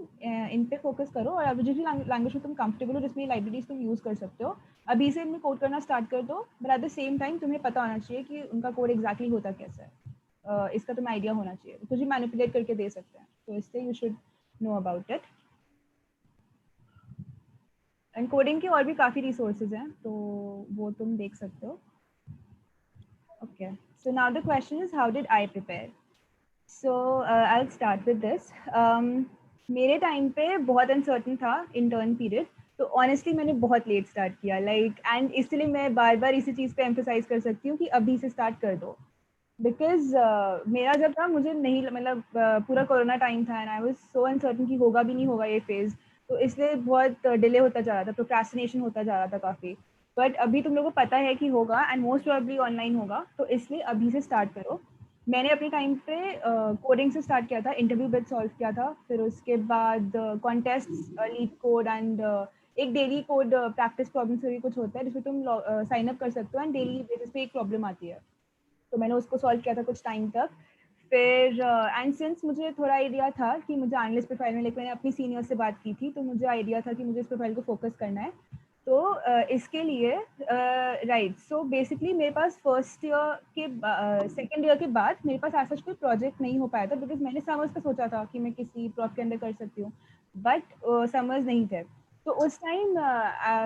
इन पे फोकस करो, और अब जिस भी लैंग्वेज में तुम कंफर्टेबल हो जिसमें लाइब्रेरीज तुम यूज़ कर सकते हो, अभी से इनमें कोड करना स्टार्ट कर दो। But at the same time तुम्हें पता होना चाहिए कि उनका कोड एग्जैक्टली होता कैसा है, इसका तुम्हें आइडिया होना चाहिए, कुछ भी मैनिपुलेट करके दे सकते हैं, तो इससे you should know about it. And coding के और भी काफ़ी रिसोर्सेज हैं, तो वो तुम देख सकते हो। Okay, so now the question is how did I prepare. So I will start with this. मेरे टाइम पे बहुत अनसर्टन था इंटर्न पीरियड, तो ऑनेस्टली मैंने बहुत लेट स्टार्ट किया, लाइक एंड इसलिए मैं बार बार इसी चीज़ पे एम्फोसाइज कर सकती हूँ कि अभी से स्टार्ट कर दो। बिकॉज मेरा जब था मुझे नहीं मतलब पूरा कोरोना टाइम था and I was so uncertain कि होगा भी नहीं होगा ये फेज, तो इसलिए बहुत डिले होता जा रहा था, प्रोक्रेस्टिनेशन होता जा रहा था काफ़ी। बट अभी तुम लोगों को पता है कि होगा एंड मोस्ट प्रोबेबली ऑनलाइन होगा, तो इसलिए अभी से स्टार्ट करो। मैंने अपने टाइम पे कोडिंग से स्टार्ट किया था, इंटरव्यू बिट सॉल्व किया था, फिर उसके बाद कॉन्टेस्ट, लीड कोड एंड एक डेली कोड प्रैक्टिस प्रॉब्लम से भी कुछ होता है जिसमें तुम साइन अप कर सकते हो एंड डेली बेसिस पे एक प्रॉब्लम आती है, तो मैंने उसको सॉल्व किया था कुछ टाइम तक। फिर एंड सिंस मुझे थोड़ा आइडिया था कि मुझे एनालिस्ट प्रोफाइल में, लेकिन मैंने अपनी सीनियर से बात की थी, तो मुझे आइडिया था कि मुझे इस प्रोफाइल को फोकस करना है। तो इसके लिए राइट, सो बेसिकली मेरे पास फर्स्ट ईयर के सेकेंड ईयर के बाद मेरे पास ऐसा कोई प्रोजेक्ट नहीं हो पाया था, बिकॉज मैंने समर्स का सोचा था कि मैं किसी प्रॉप के अंदर कर सकती हूँ, बट समर्स नहीं थे। तो उस टाइम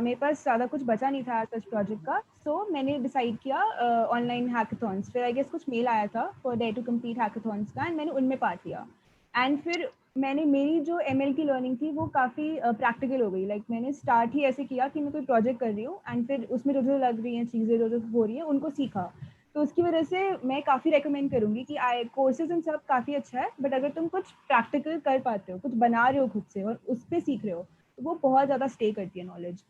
मेरे पास ज़्यादा कुछ बचा नहीं था सच प्रोजेक्ट का, सो मैंने डिसाइड किया ऑनलाइन हैकाथॉन्स। फिर आई गेस कुछ मेल आया था for dare to complete hackathons का, एंड मैंने उनमें पार्ट लिया। एंड फिर मेरी जो ML की लर्निंग थी वो काफ़ी प्रैक्टिकल हो गई। लाइक मैंने स्टार्ट ही ऐसे किया कि मैं कोई प्रोजेक्ट कर रही हूँ एंड फिर उसमें जो जो लग रही हैं चीज़ें, जो जो हो रही है उनको सीखा। तो उसकी वजह से मैं काफ़ी रेकमेंड करूँगी कि कोर्सेज इन सब काफ़ी अच्छा है, बट अगर तुम कुछ प्रैक्टिकल कर पाते हो, कुछ बना रहे हो खुद से और उस पर सीख रहे हो, तो वो बहुत ज़्यादा स्टे करती है नॉलेज,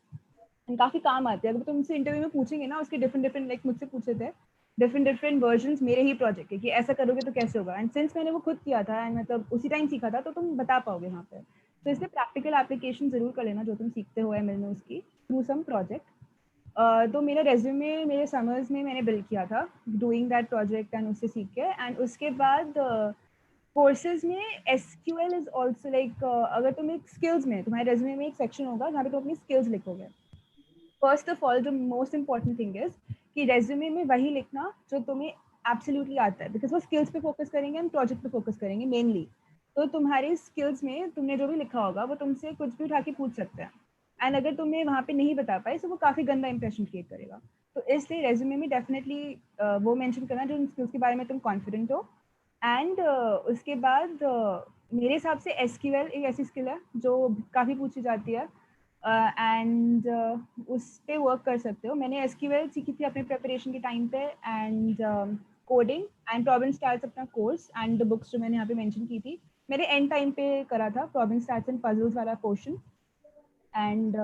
काफ़ी काम आती है। अगर तुमसे इंटरव्यू में पूछेंगे ना उसके डिफरेंट डिफरेंट, लाइक मुझसे पूछे थे डिफरेंट डिफरेंट वर्जन्स मेरे ही प्रोजेक्ट के कि ऐसा करोगे तो कैसे होगा, एंड सिंस मैंने वो खुद किया था एंड मतलब उसी टाइम सीखा था, तो तुम बता पाओगे वहाँ पे। तो इसलिए प्रैक्टिकल एप्लीकेशन जरूर कर लेना जो तुम सीखते हो ML में उसकी, थ्रू सम प्रोजेक्ट। तो मेरा रेज्यूमे मेरे समर्स में मैंने बिल्ड किया था डूइंग दैट प्रोजेक्ट एंड उससे सीख के, एंड उसके बाद कोर्सेज में SQL इज ऑल्सो लाइक, अगर तुम एक स्किल्स में, तुम्हारे रेज्यूमे में एक सेक्शन होगा जहाँ पे तुम अपनी स्किल्स लिखोगे। फर्स्ट ऑफ ऑल, जो मोस्ट इंपॉर्टेंट थिंग इज कि रेज्यूमे में वही लिखना जो तुम्हें एब्सोल्युटली आता है, बिकॉज वो स्किल्स पे फोकस करेंगे एंड प्रोजेक्ट पे फोकस करेंगे मेनली। तो तुम्हारी स्किल्स में तुमने जो भी लिखा होगा वो तुमसे कुछ भी उठा के पूछ सकते हैं, एंड अगर तुम्हें वहाँ पे नहीं बता पाए तो वो काफ़ी गंदा इंप्रेशन क्रिएट करेगा। तो इसलिए रेज्यूमे में डेफिनेटली वो मेंशन करना जो स्किल्स के बारे में तुम कॉन्फिडेंट हो। एंड उसके बाद मेरे हिसाब से SQL एक ऐसी स्किल है जो काफ़ी पूछी जाती है, एंड उस पे वर्क कर सकते हो। मैंने SQL सीखी थी अपने प्रिपरेशन के टाइम पे, and coding and problem starts अपना कोर्स एंड द बुक्स जो मैंने यहाँ पे मेंशन की थी, मेरे एंड टाइम पे करा था प्रॉब्लम स्टार्ट्स एंड पजल्स वाला portion. And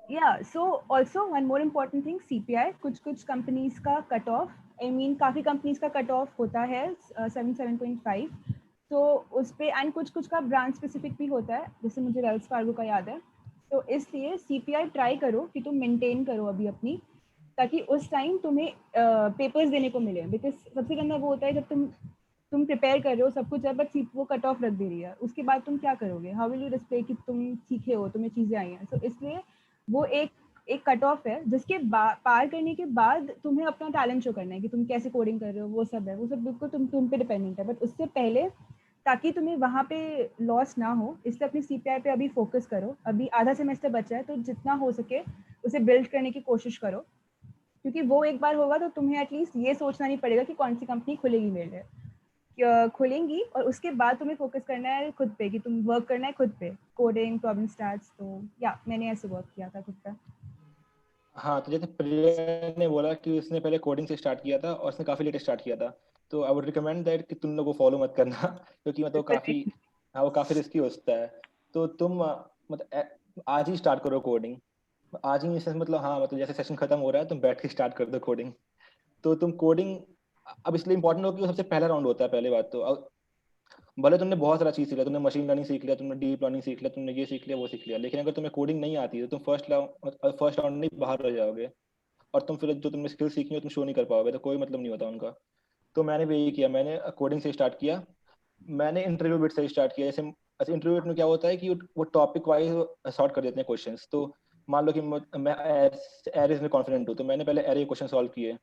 yeah, so also one more important thing, CPI, कुछ कंपनीज का कट ऑफ, आई मीन काफ़ी कंपनीज का कट ऑफ होता है 7.5, तो उस पे एंड कुछ का ब्रांच स्पेसिफिक भी होता है, जैसे मुझे वेल्स फार्गो का याद है। तो इसलिए CPI ट्राई करो कि तुम मेंटेन करो अभी अपनी, ताकि उस टाइम तुम्हें पेपर्स देने को मिले। बिकॉज सबसे गंदा वो होता है जब तुम प्रिपेयर कर रहे हो सब कुछ है, बट वो कट ऑफ रख दे रही है, उसके बाद तुम क्या करोगे, हाउ विल यू डिस्प्ले कि तुम सीखे हो, तुम्हें चीज़ें आई हैं। तो इसलिए वो एक कट ऑफ है जिसके पार करने के बाद तुम्हें अपना टैलेंट शो करना है कि तुम कैसे कोडिंग कर रहे हो, वो सब है, वो सब बिल्कुल तुम पे डिपेंडेंट है। बट उससे पहले, ताकि तुम्हें वहाँ पे लॉस ना हो, इसलिए अपनी CPI पे अभी फोकस करो। अभी आधा सेमेस्टर बचा है, तो जितना हो सके उसे बिल्ड करने की कोशिश करो, क्योंकि वो एक बार होगा तो तुम्हें एटलीस्ट ये सोचना नहीं पड़ेगा कि कौन सी कंपनी खुलेगी मेरे लिए, खुलेंगी। और उसके बाद तुम्हें फोकस करना है खुद पे, कि तुम वर्क करना है खुद पे, कोडिंग प्रॉब्लम स्टार्ट्स। तो या मैंने ऐसे वर्क किया था खुद पे। हाँ, तो जैसे प्रिया ने बोला कि उसने पहले कोडिंग से स्टार्ट किया था और उसने काफी लेट स्टार्ट किया था, तो आई वुड रिकमेंड दैट कि तुम लोग वो फॉलो मत करना क्योंकि मतलब काफी, हाँ, वो काफी रिस्की होता है। तो तुम आज ही स्टार्ट करो कोडिंग, आज ही मतलब, हाँ मतलब जैसे सेशन खत्म हो रहा है तुम बैठ के स्टार्ट कर दो कोडिंग। तो तुम कोडिंग अब इसलिए इंपॉर्टेंट हो कि वो सबसे पहला राउंड होता है, पहली बात तो। भले तुमने बहुत सारा चीज सीख लिया, तुमने मशीन लर्निंग सीख लिया, तुमने डीप लर्निंग सीख लिया, तुमने ये सीख लिया, वो सीख लिया, लेकिन अगर तुम्हें कोडिंग नहीं आती है तो तुम फर्स्ट राउंड नहीं बाहर रह जाओगे, और तुम फिर जो तुमने स्किल सीखी है तुम शो नहीं कर पाओगे, तो कोई मतलब नहीं होता उनका। तो मैंने भी यही किया, मैंने कोडिंग से स्टार्ट किया। मैंने इंटरव्यू बिट से स्टार्ट किया। जैसे अच्छा, इंटरव्यू बिट में क्या होता है कि वो टॉपिक वाइज सॉर्ट कर देते हैं क्वेश्चंस। तो मान लो कि मैं एरेज में कॉन्फिडेंट हूँ, तो मैंने पहले एरे क्वेश्चन सॉल्व किए,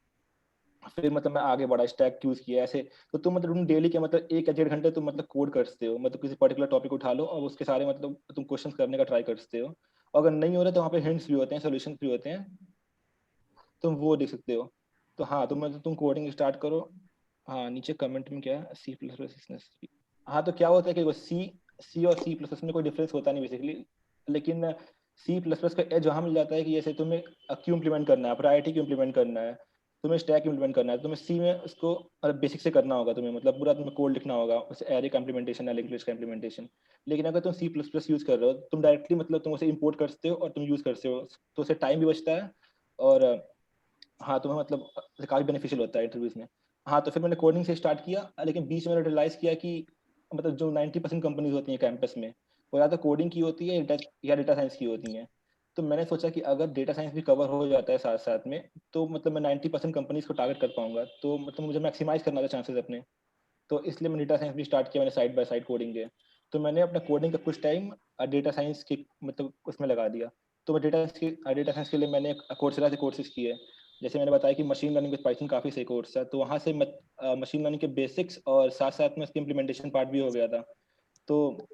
फिर मतलब मैं आगे बढ़ा, स्टैक यूज किया ऐसे। तो तुम मतलब तुम डेली के मतलब 1 या 1.5 घंटे तुम मतलब कोड करते हो, मतलब किसी पर्टिकुलर टॉपिक उठा लो और उसके सारे मतलब तुम क्वेश्चन करने का ट्राई करते हो। और अगर नहीं हो रहा तो वहाँ पे हिंट्स भी होते हैं, सोल्यूशन भी होते हैं, तुम वो देख सकते हो। तो हाँ, तो मतलब तुम कोडिंग स्टार्ट करो। हाँ, नीचे कमेंट में क्या है, C++। हाँ, तो क्या होता है कि सी और C++ में कोई डिफरेंस होता नहीं बेसिकली, लेकिन C++ का एज वहाँ मिल जाता है कि जैसे तुम्हें क्यों इम्प्लीमेंट करना है, प्रायोरिटी क्यों इम्प्लीमेंट करना है, तुम्हें स्टैक इम्प्लीमेंट करना है, तुम्हें सी में उसको बेसिक से करना होगा, तुम्हें मतलब पूरा तुम्हें कोड लिखना होगा, उसे एरे का इम्प्लीमेंटेशन या लिंक्ड लिस्ट का इम्प्लीमेंटेशन। लेकिन अगर तुम C++ यूज कर रहे हो, तुम डायरेक्टली मतलब तुम उसे इंपोर्ट करते हो और तुम यूज करते हो, तो उससे टाइम भी बचता है, और हाँ तुम्हें मतलब काफी बेनिफिशियल होता है इंटरव्यूज में। हाँ, तो फिर मैंने कोडिंग से स्टार्ट किया, लेकिन बीच में मैंने रियलाइज किया कि मतलब जो 90% कंपनीज होती हैं कैंपस में, वो या तो कोडिंग की होती है या डेटा साइंस की होती हैं। तो मैंने सोचा कि अगर डेटा साइंस भी कवर हो जाता है साथ साथ में, तो मतलब मैं 90% कंपनीज को टारगेट कर पाऊंगा, तो मतलब मुझे मैक्सिमाइज करना था चांसेस अपने। तो इसलिए मैंने डेटा साइंस भी स्टार्ट किया, मैंने साइड बाय साइड कोडिंग के। तो मैंने अपना कोडिंग का कुछ टाइम डेटा साइंस के मतलब उसमें लगा दिया। तो मैं डेटा साइंस के लिए मैंने कोर्सेरा से कोर्सेज किए। जैसे मैंने बताया कि मशीन लर्निंग विद पाइथन काफ़ी सही कोर्स है, तो वहाँ से मशीन लर्निंग के बेसिक्स और साथ साथ में उसके इम्प्लीमेंटेशन पार्ट भी हो गया था, तो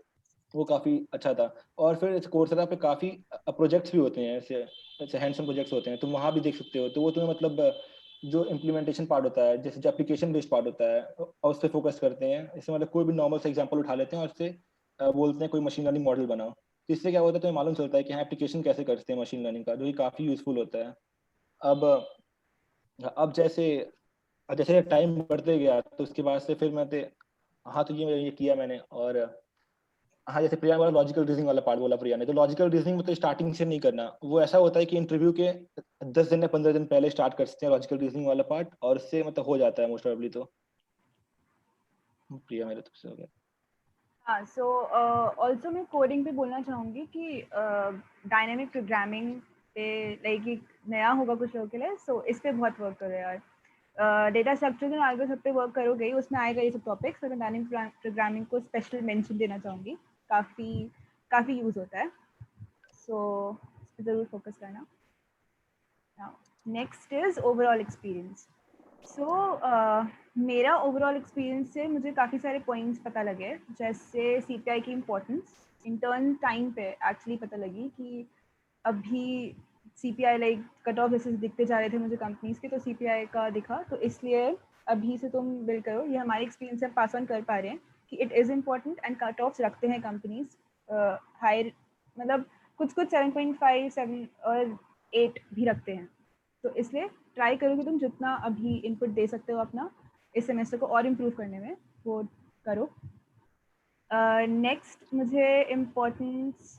वो काफ़ी अच्छा था। और फिर इस कोर्सेरा पे काफ़ी प्रोजेक्ट्स भी होते हैं, ऐसे ऐसे हैंडसम प्रोजेक्ट्स होते हैं, तुम वहाँ भी देख सकते हो। तो वो तुम्हें मतलब जो इम्प्लीमेंटेशन पार्ट होता है, जैसे जो एप्लीकेशन बेस्ड पार्ट होता है और उस पर फोकस करते हैं। इसमें मतलब कोई भी नॉर्मल सा एग्जांपल उठा लेते हैं और उससे बोलते हैं कोई मशीन लर्निंग मॉडल बनाओ। तो इससे क्या होता है, तो मालूम चलता है कि हाँ एप्लीकेशन कैसे करते हैं मशीन लर्निंग का, जो कि काफ़ी यूजफुल होता है। अब अब जैसे टाइम बढ़ते गया तो उसके बाद से फिर हाँ तो ये किया मैंने। और हाँ, जैसे प्रिया वाला लॉजिकल रीजनिंग वाला पार्ट बोला प्रिया ने, तो लॉजिकल रीजनिंग मतलब स्टार्टिंग से नहीं करना। वो ऐसा होता है कि इंटरव्यू के 10 दिन या 15 दिन पहले स्टार्ट करते हैं लॉजिकल रीजनिंग वाला पार्ट, और उससे मतलब हो जाता है मोस्ट प्रोबेबली। तो प्रिया मेरे तुझसे हो गया। हाँ, सो ऑल्सो मैं कोडिंग पे बोलना चाहूँगी कि डायनेमिक प्रोग्रामिंग पे लाइक एक नया होगा कुछ लोगों के लिए, सो इस पे बहुत वर्क करो यार। डेटा स्ट्रक्चर और आगे सब पे वर्क करोगे ही, उसमें आएगा ये सब टॉपिक्स, पर मैं डायनेमिक प्रोग्रामिंग को स्पेशल मेंशन देना चाहूँगी। काफ़ी यूज़ होता है, सो इस पर ज़रूर फोकस करना। Next is overall experience. So मेरा ओवरऑल एक्सपीरियंस से मुझे काफ़ी सारे पॉइंट्स पता लगे, जैसे CPI की इम्पोर्टेंस इंटर्न टाइम पे एक्चुअली पता लगी कि अभी CPI लाइक कट ऑफ जैसे दिखते जा रहे थे मुझे कंपनीज के, तो CPI का दिखा, तो इसलिए अभी से तुम बिल्ड करो। ये हमारे एक्सपीरियंस से पास ऑन कर पा रहे हैं कि it is important and cut offs रखते हैं कंपनीज हायर, मतलब कुछ 7.5, 7 और 8 भी रखते हैं। तो इसलिए ट्राई करो कि तुम जितना अभी इनपुट दे सकते हो अपना इस सेमेस्टर को और इम्प्रूव करने में, वो करो। नेक्स्ट मुझे इम्पोर्टेंस,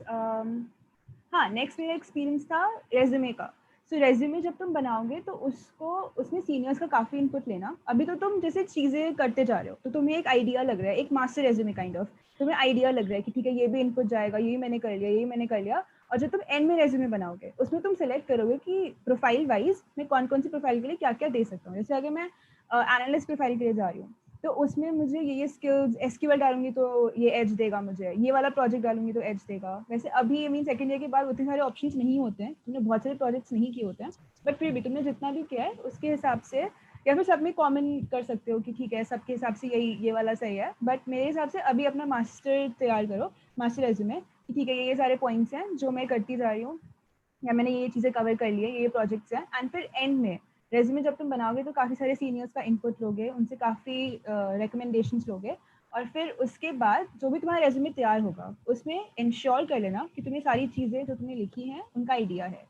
हाँ नेक्स्ट मेरा एक्सपीरियंस था रेज्यूमे का। सो रेज्यूमे जब तुम बनाओगे तो उसमें सीनियर्स का काफ़ी इनपुट लेना। अभी तो तुम जैसे चीज़ें करते जा रहे हो तो तुम्हें एक आइडिया लग रहा है, एक मास्टर रेज्यूमे काइंड ऑफ तुम्हें आइडिया लग रहा है कि ठीक है ये भी इनपुट जाएगा, यही मैंने कर लिया, यही मैंने कर लिया। और जब तुम एंड में रेज्यूमे बनाओगे उसमें तुम सेलेक्ट करोगे कि प्रोफाइल वाइज मैं कौन कौन सी प्रोफाइल के लिए क्या क्या दे सकता हूँ। जैसे अगर मैं एनालिस्ट प्रोफाइल के लिए जा रही हूँ तो उसमें मुझे ये स्किल्स, SQL डालूंगी तो ये एज देगा, मुझे ये वाला प्रोजेक्ट डालूंगी तो एज देगा। वैसे अभी मीन सेकंड ईयर के बाद उतने सारे ऑप्शंस नहीं होते हैं, तुमने बहुत सारे प्रोजेक्ट्स नहीं किए होते हैं, बट फिर भी तुमने जितना भी किया है उसके हिसाब से, या फिर सब में कॉमन कर सकते हो कि ठीक है सबके हिसाब से यही ये वाला सही है। बट मेरे हिसाब से अभी अपना मास्टर तैयार करो, मास्टर रेज्यूमे, कि ठीक है ये सारे पॉइंट्स हैं जो मैं करती जा रही हूँ, या मैंने ये चीज़ें कवर कर ली है, ये प्रोजेक्ट्स हैं। एंड फिर एंड में रेज्यूमे जब तुम बनाओगे तो काफ़ी सारे सीनियर्स का इनपुट लोगे, उनसे काफ़ी रिकमेंडेशंस लोगे, और फिर उसके बाद जो भी तुम्हारा रेज्यूमे तैयार होगा उसमें इंश्योर कर लेना कि तुम्हें सारी चीज़ें जो तुमने लिखी हैं उनका आइडिया है,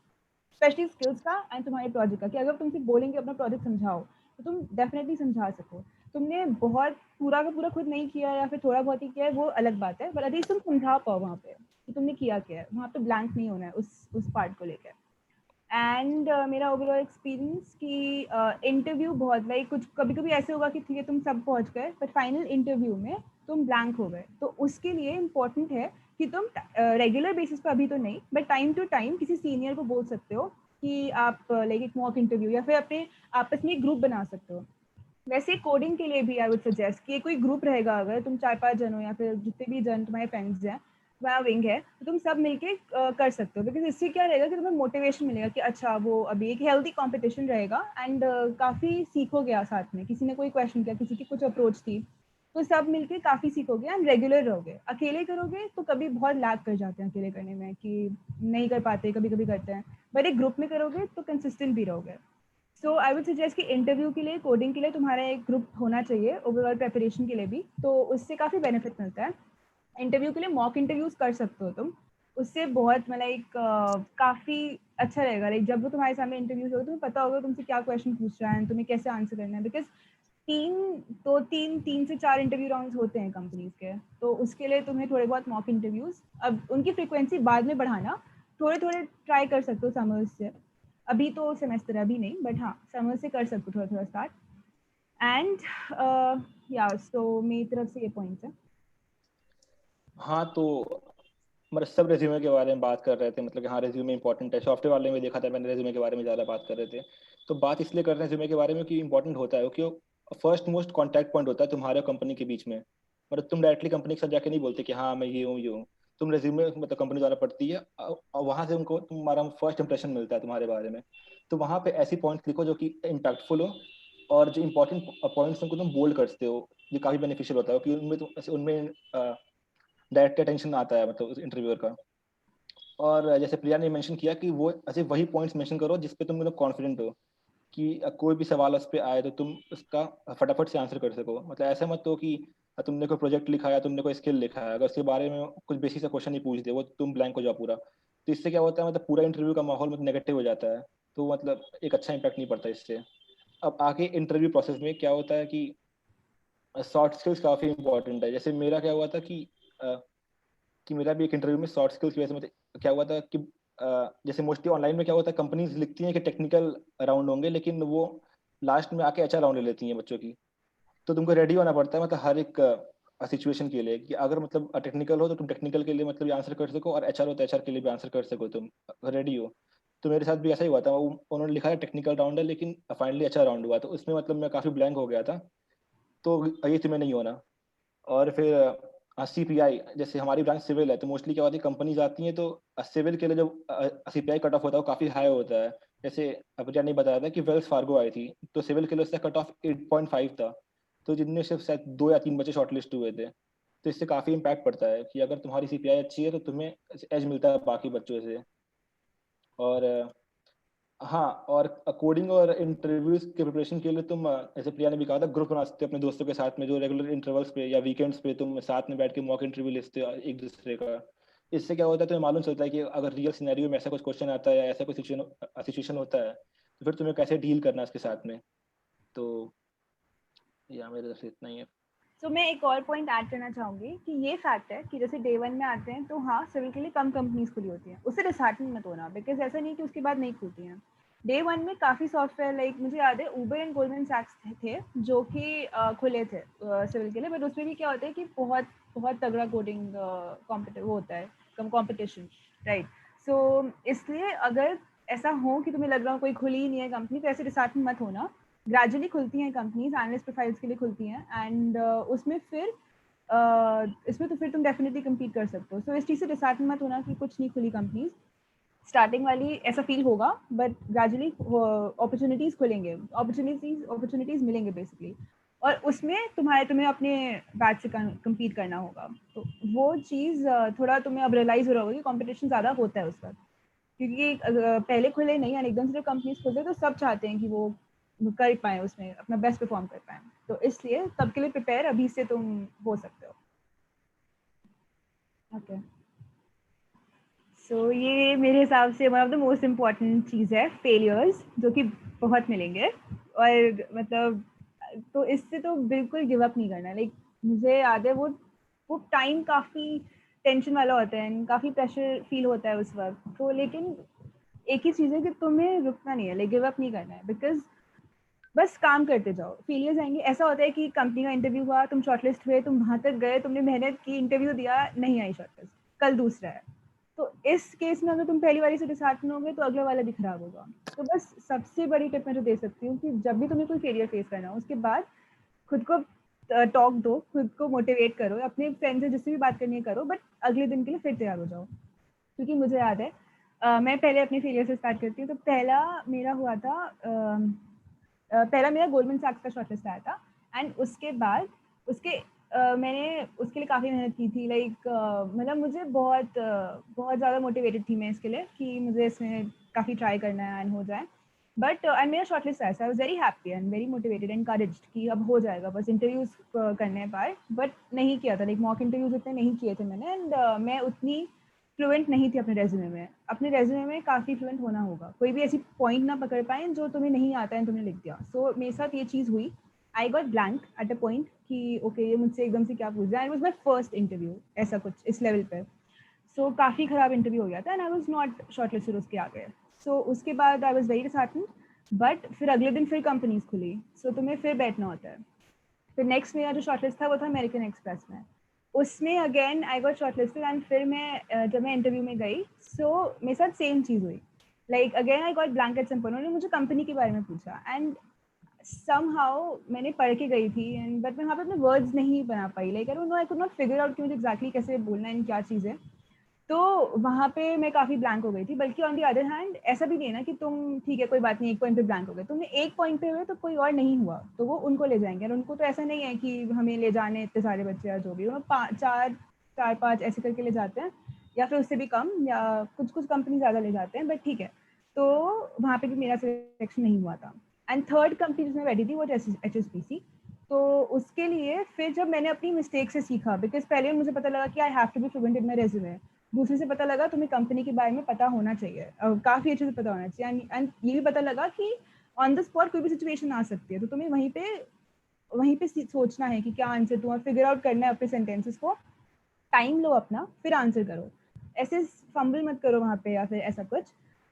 स्पेशली स्किल्स का एंड तुम्हारे प्रोजेक्ट का, कि अगर तुमसे बोलेंगे अपना प्रोजेक्ट समझाओ तो तुम डेफिनेटली समझा सको। तुमने बहुत पूरा का पूरा खुद नहीं किया या फिर थोड़ा बहुत ही किया है वो अलग बात है, बट एटलीस्ट तुम समझा पाओ वहाँ पे कि तुमने किया क्या है, वहाँ पे ब्लैंक नहीं होना है उस पार्ट को लेकर। एंड मेरा ओवरऑल एक्सपीरियंस कि इंटरव्यू बहुत लाइक कुछ कभी कभी ऐसे होगा कि ठीक है तुम सब पहुंच गए बट फाइनल इंटरव्यू में तुम ब्लैंक हो गए, तो उसके लिए इम्पोर्टेंट है कि तुम रेगुलर बेसिस पर अभी तो नहीं बट टाइम टू टाइम किसी सीनियर को बोल सकते हो कि आप लाइक एक मॉक इंटरव्यू या फिर अपने आपस में एक ग्रुप बना सकते हो। वैसे कोडिंग के लिए भी आई वुड सजेस्ट कि कोई ग्रुप रहेगा, अगर तुम 4-5 जन हो या फिर जितने भी जन तुम्हारे फ्रेंड्स हैं, वहाँ विंग है, तो तुम सब मिलके कर सकते हो। बिकॉज इससे क्या रहेगा कि तुम्हें मोटिवेशन मिलेगा कि अच्छा वो अभी एक हेल्दी कंपटीशन रहेगा एंड काफ़ी सीखोगे आप साथ में। किसी ने कोई क्वेश्चन किया, किसी की कुछ अप्रोच थी, तो सब मिलके काफ़ी सीखोगे एंड रेगुलर रहोगे। अकेले करोगे तो कभी बहुत लैग कर जाते हैं अकेले करने में कि नहीं कर पाते, कभी कभी करते हैं, बट एक ग्रुप में करोगे तो कंसिस्टेंट भी रहोगे। सो आई वुड सजेस्ट कि इंटरव्यू के लिए, कोडिंग के लिए तुम्हारा एक ग्रुप होना चाहिए, ओवरऑल प्रिपरेशन के लिए भी, तो उससे काफ़ी बेनिफिट मिलता है। इंटरव्यू के लिए मॉक इंटरव्यूज कर सकते हो तुम, उससे बहुत मतलब एक काफ़ी अच्छा रहेगा। लाइक जब वो तुम्हारे सामने इंटरव्यूज होगा तुम्हें पता होगा तुमसे क्या क्वेश्चन पूछ रहा है, तुम्हें कैसे आंसर करना है। बिकॉज तीन से चार इंटरव्यू राउंड्स होते हैं कंपनीज के, तो उसके लिए तुम्हें थोड़े बहुत मॉक इंटरव्यूज, अब उनकी फ्रिक्वेंसी बाद में बढ़ाना, थोड़े थोड़े ट्राई कर सकते हो समर्स से। अभी तो सेमेस्टर अभी नहीं, बट हाँ समर से कर सकते हो थोड़ा थोड़ा स्टार्ट। एंड या सो मेरी तरफ से ये पॉइंट है। हाँ, तो मतलब सब रेज्यूमे के बारे में बात कर रहे थे, मतलब कि हाँ रेज्यूमे इंपॉर्टेंट है। सॉफ्टवेयर वाले में देखा था मैंने, रेज्यूमे के बारे में ज़्यादा बात कर रहे थे। तो बात इसलिए कर रहे हैं रेज्यूमे के बारे में कि इंपॉर्टेंट होता है, क्योंकि फर्स्ट मोस्ट कॉन्टैक्ट पॉइंट होता है तुम्हारे कंपनी के बीच में। मतलब तुम डायरेक्टली कंपनी के साथ जाके नहीं बोलते कि हाँ मैं ये हूँ। तुम रेज्यूमे मतलब कंपनी द्वारा पढ़ती है और वहाँ से उनको तुम्हारा फर्स्ट इंप्रेशन मिलता है तुम्हारे बारे में। तो वहाँ पे ऐसी पॉइंट्स लिखो जो कि इम्पैक्टफुल हो, और जो इंपॉर्टेंट पॉइंट्स उनको तुम बोल्ड करते हो, ये काफ़ी बेनिफिशियल होता है, क्योंकि उनमें डायरेक्ट अटेंशन आता है मतलब इंटरव्यूअर का। और जैसे प्रिया ने मेंशन किया कि वो ऐसे वही पॉइंट्स मेंशन करो जिस पे तुम मतलब कॉन्फिडेंट हो। कि कोई भी सवाल उस पर आए तो तुम उसका फटाफट से आंसर कर सको। मतलब ऐसा मत हो कि तुमने कोई प्रोजेक्ट लिखा है, तुमने कोई स्किल लिखा है, अगर उसके बारे में कुछ बेसिक सा क्वेश्चन ही पूछ दे, वो तुम ब्लैंक हो जाओ पूरा। तो इससे क्या होता है, मतलब पूरा इंटरव्यू का माहौल मतलब नेगेटिव हो जाता है, तो मतलब एक अच्छा इम्पैक्ट नहीं पड़ता इससे। अब आगे इंटरव्यू प्रोसेस में क्या होता है कि सॉफ्ट स्किल्स काफ़ी इंपॉर्टेंट है। जैसे मेरा क्या हुआ था कि मेरा भी एक इंटरव्यू में सॉफ्ट स्किल्स की वजह से मतलब क्या हुआ था कि जैसे मोस्टली ऑनलाइन में क्या होता है, कंपनीज लिखती हैं कि टेक्निकल राउंड होंगे, लेकिन वो लास्ट में आके अच्छा राउंड ले लेती हैं बच्चों की। तो तुमको रेडी होना पड़ता है मतलब हर एक सिचुएशन के लिए, कि अगर मतलब टेक्निकल हो तो तुम टेक्निकल के लिए मतलब आंसर कर सको, और एचआर हो तो एचआर के लिए भी आंसर कर सको, तुम रेडी हो। तो मेरे साथ भी ऐसा ही हुआ था, उन्होंने लिखा है टेक्निकल राउंड है, लेकिन फाइनली अच्छा राउंड हुआ, तो उसमें मतलब मैं काफ़ी ब्लैंक हो गया था। तो ये तुम्हें नहीं होना। और फिर सीपीआई, जैसे हमारी ब्रांच सिविल है, तो मोस्टली क्या होती है, कंपनीज आती हैं तो सिविल के लिए जो सीपीआई कट ऑफ होता है वो काफ़ी हाई होता है। जैसे अब नहीं बताया था कि वेल्स फार्गो आई थी, तो सिविल के लिए उसका कट ऑफ 8.5 था। तो जिनमें सिर्फ शायद 2 या 3 बच्चे शॉर्टलिस्ट हुए थे। तो इससे काफ़ी इम्पैक्ट पड़ता है कि अगर तुम्हारी सीपीआई अच्छी है तो तुम्हें एज मिलता है बाकी बच्चों से। और हाँ, और कोडिंग और इंटरव्यूज के प्रिपरेशन के लिए तुम जैसे प्रिया ने भी कहा था, ग्रुप बना सकते हो अपने दोस्तों के साथ में, जो रेगुलर इंटरवल्स पे या वीकेंड्स पे तुम साथ में बैठ के मॉक इंटरव्यू लेते हो एक दूसरे का। इससे क्या होता है, तुम्हें मालूम चलता है कि अगर रियल सिनेरियो में ऐसा कुछ क्वेश्चन आता है या ऐसा कोई सिचुएशन होता है, तो फिर तुम्हें कैसे डील करना है उसके साथ में। तो या मेरे तरफ से इतना ही है। तो मैं एक और पॉइंट ऐड करना चाहूँगी कि ये फैक्ट है कि जैसे डे 1 में आते हैं तो हाँ, सिविल के लिए कम कंपनीज खुली होती हैं, उससे डिसहार्टन मत होना, बिकॉज ऐसा नहीं कि उसके बाद नहीं खुलती हैं। डे 1 में काफ़ी सॉफ्टवेयर, लाइक मुझे याद है ऊबर एंड गोल्डमैन सैक्स थे जो कि खुले थे सिविल के लिए, बट उसमें भी क्या होता है कि बहुत बहुत तगड़ा कोडिंग वो होता है, कम कॉम्पिटिशन, राइट। सो इसलिए अगर ऐसा हो कि तुम्हें लग रहा हो कोई खुली ही नहीं है कंपनी, तो ऐसे डिसहार्टन मत होना। ग्रेजुअली खुलती हैं कंपनीज, एनालिस्ट प्रोफाइल्स के लिए खुलती हैं, एंड उसमें फिर इसमें तो फिर तुम डेफिनेटली कम्पीट कर सकते हो। सो इस चीज़ से डिसहार्टन मत होना कि कुछ नहीं खुली कंपनीज। स्टार्टिंग वाली ऐसा फील होगा, बट ग्रेजुअली अपॉर्चुनिटीज़ खुलेंगे, अपॉर्चुनिटीज़ मिलेंगे बेसिकली, और उसमें तुम्हें अपने बैच से कम्पीट करना होगा। तो वो चीज़ थोड़ा तुम्हें अब रियलाइज़ हो रहा होगा कि कॉम्पिटिशन ज़्यादा होता है उस वक्त, क्योंकि पहले खुले नहीं और एकदम से जब कंपनीज खुलते तो सब चाहते हैं कि वो कर पाए, उसमें अपना बेस्ट परफॉर्म कर पाए। तो इसलिए तब के लिए प्रिपेयर अभी से तुम हो सकते हो। ओके, सो ये मेरे हिसाब से one of the most important चीज़ है, फेलियर्स, जो कि बहुत मिलेंगे। और मतलब तो इससे तो बिल्कुल गिव अप नहीं करना। लाइक मुझे याद है वो टाइम काफ़ी टेंशन वाला होता है, काफ़ी प्रेशर फील होता है उस वक्त तो, लेकिन एक ही चीज़ है कि तुम्हें रुकना नहीं है, लाइक गिव अप नहीं करना है, बिकॉज बस काम करते जाओ। फेलियर्स आएंगे, ऐसा होता है कि कंपनी का इंटरव्यू हुआ, तुम शॉर्टलिस्ट हुए, तुम वहां तक गए, तुमने मेहनत की, इंटरव्यू दिया, नहीं आई शॉर्टलिस्ट, कल दूसरा है। तो इस केस में अगर तुम पहली बारी से डिसहार्टन होगे तो अगला वाला भी खराब होगा। तो बस सबसे बड़ी टिप मैं जो दे सकती हूँ कि जब भी तुम्हें कोई फेलियर फेस करना हो, उसके बाद खुद को टॉक दो, खुद को मोटिवेट करो, अपने फ्रेंड से जिससे भी बात करनी है करो, बट अगले दिन के लिए फिर तैयार हो जाओ। क्योंकि मुझे याद है मैं पहले अपने फेलियर से स्टार्ट करती हूँ। तो पहला मेरा हुआ था, पहला मेरा गोल्डमैन सैक्स का शॉर्टलिस्ट आया था, एंड उसके बाद मैंने उसके लिए काफ़ी मेहनत की थी। लाइक मतलब मुझे बहुत ज़्यादा मोटिवेटेड थी मैं इसके लिए कि मुझे इसमें काफ़ी ट्राई करना है एंड हो जाए। बट एंड मेरा शॉर्टलिस्ट आया, I was very happy and very motivated, encouraged कि अब हो जाएगा, बस इंटरव्यूज करने पाए। बट नहीं किया था, लाइक मॉक इंटरव्यूज इतने नहीं किए थे मैंने, एंड मैं उतनी फ्लुएंट नहीं थी अपने रेज्यूमे में। अपने रेज्यूमे में काफ़ी फ्लुएंट होना होगा, कोई भी ऐसी पॉइंट ना पकड़ पाए जो तुम्हें नहीं आता है तुमने लिख दिया। सो मेरे साथ ये चीज़ हुई, आई got blank at a point कि ओके ये मुझसे एकदम से क्या पूछ दिया, and was my first interview ऐसा कुछ इस लेवल पे। सो काफ़ी ख़राब इंटरव्यू हो गया था, and I was not shortlisted उसके आगे। सो उसके बाद I was very disheartened, but फिर अगले दिन फिर कंपनीज खुली, सो तुम्हें फिर बैठना होता है। फिर नेक्स्ट मेरा जो शॉर्टलिस्ट था वो था अमेरिकन एक्सप्रेस में, उसमें again I got shortlisted, and फिर मैं जब मैं इंटरव्यू में गई, सो मेरे साथ सेम चीज़ हुई। Like again I got blank at some point, उन्होंने मुझे कंपनी के बारे में पूछा, एंड समहाउ मैंने पढ़ के गई थी, एंड बट मैं वहाँ पे अपने वर्ड्स नहीं बना पाई। Like I don't know, I could not figure out कि मुझे एक्जैक्टली कैसे बोलना है, क्या चीज़ है। तो वहाँ पे मैं काफ़ी ब्लैंक हो गई थी। बल्कि ऑन दी अदर हैंड ऐसा भी नहीं है ना कि तुम ठीक है कोई बात नहीं, एक पॉइंट पे ब्लैंक हो गए, तुमने एक पॉइंट पे हुए तो कोई और नहीं हुआ तो वो उनको ले जाएंगे। और उनको तो ऐसा नहीं है कि हमें ले जाने इतने सारे बच्चे या जो भी, वो चार पाँच ऐसे करके ले जाते हैं, या फिर उससे भी कम, या कुछ कंपनी ज़्यादा ले जाते हैं, बट ठीक है। तो वहाँ पे भी मेरा सिलेक्शन नहीं हुआ था, एंड थर्ड कंपनी जिसमें बैठी थी वो HSBC। तो उसके लिए फिर जब मैंने अपनी मिस्टेक से सीखा, बिकॉज पहले मुझे पता लगा कि I have to be fluent in my resume, दूसरे से पता लगा तुम्हें कंपनी के बारे में पता होना चाहिए, काफ़ी अच्छे से पता होना चाहिए, एंड ये भी पता लगा कि ऑन द स्पॉट कोई भी सिचुएशन आ सकती है, तो तुम्हें वहीं पे सोचना है कि क्या आंसर दूँ और फिगर आउट करना है अपने सेंटेंसेस को, टाइम लो अपना, फिर आंसर करो, ऐसे फंबल मत करो वहाँ पे या फिर ऐसा कुछ।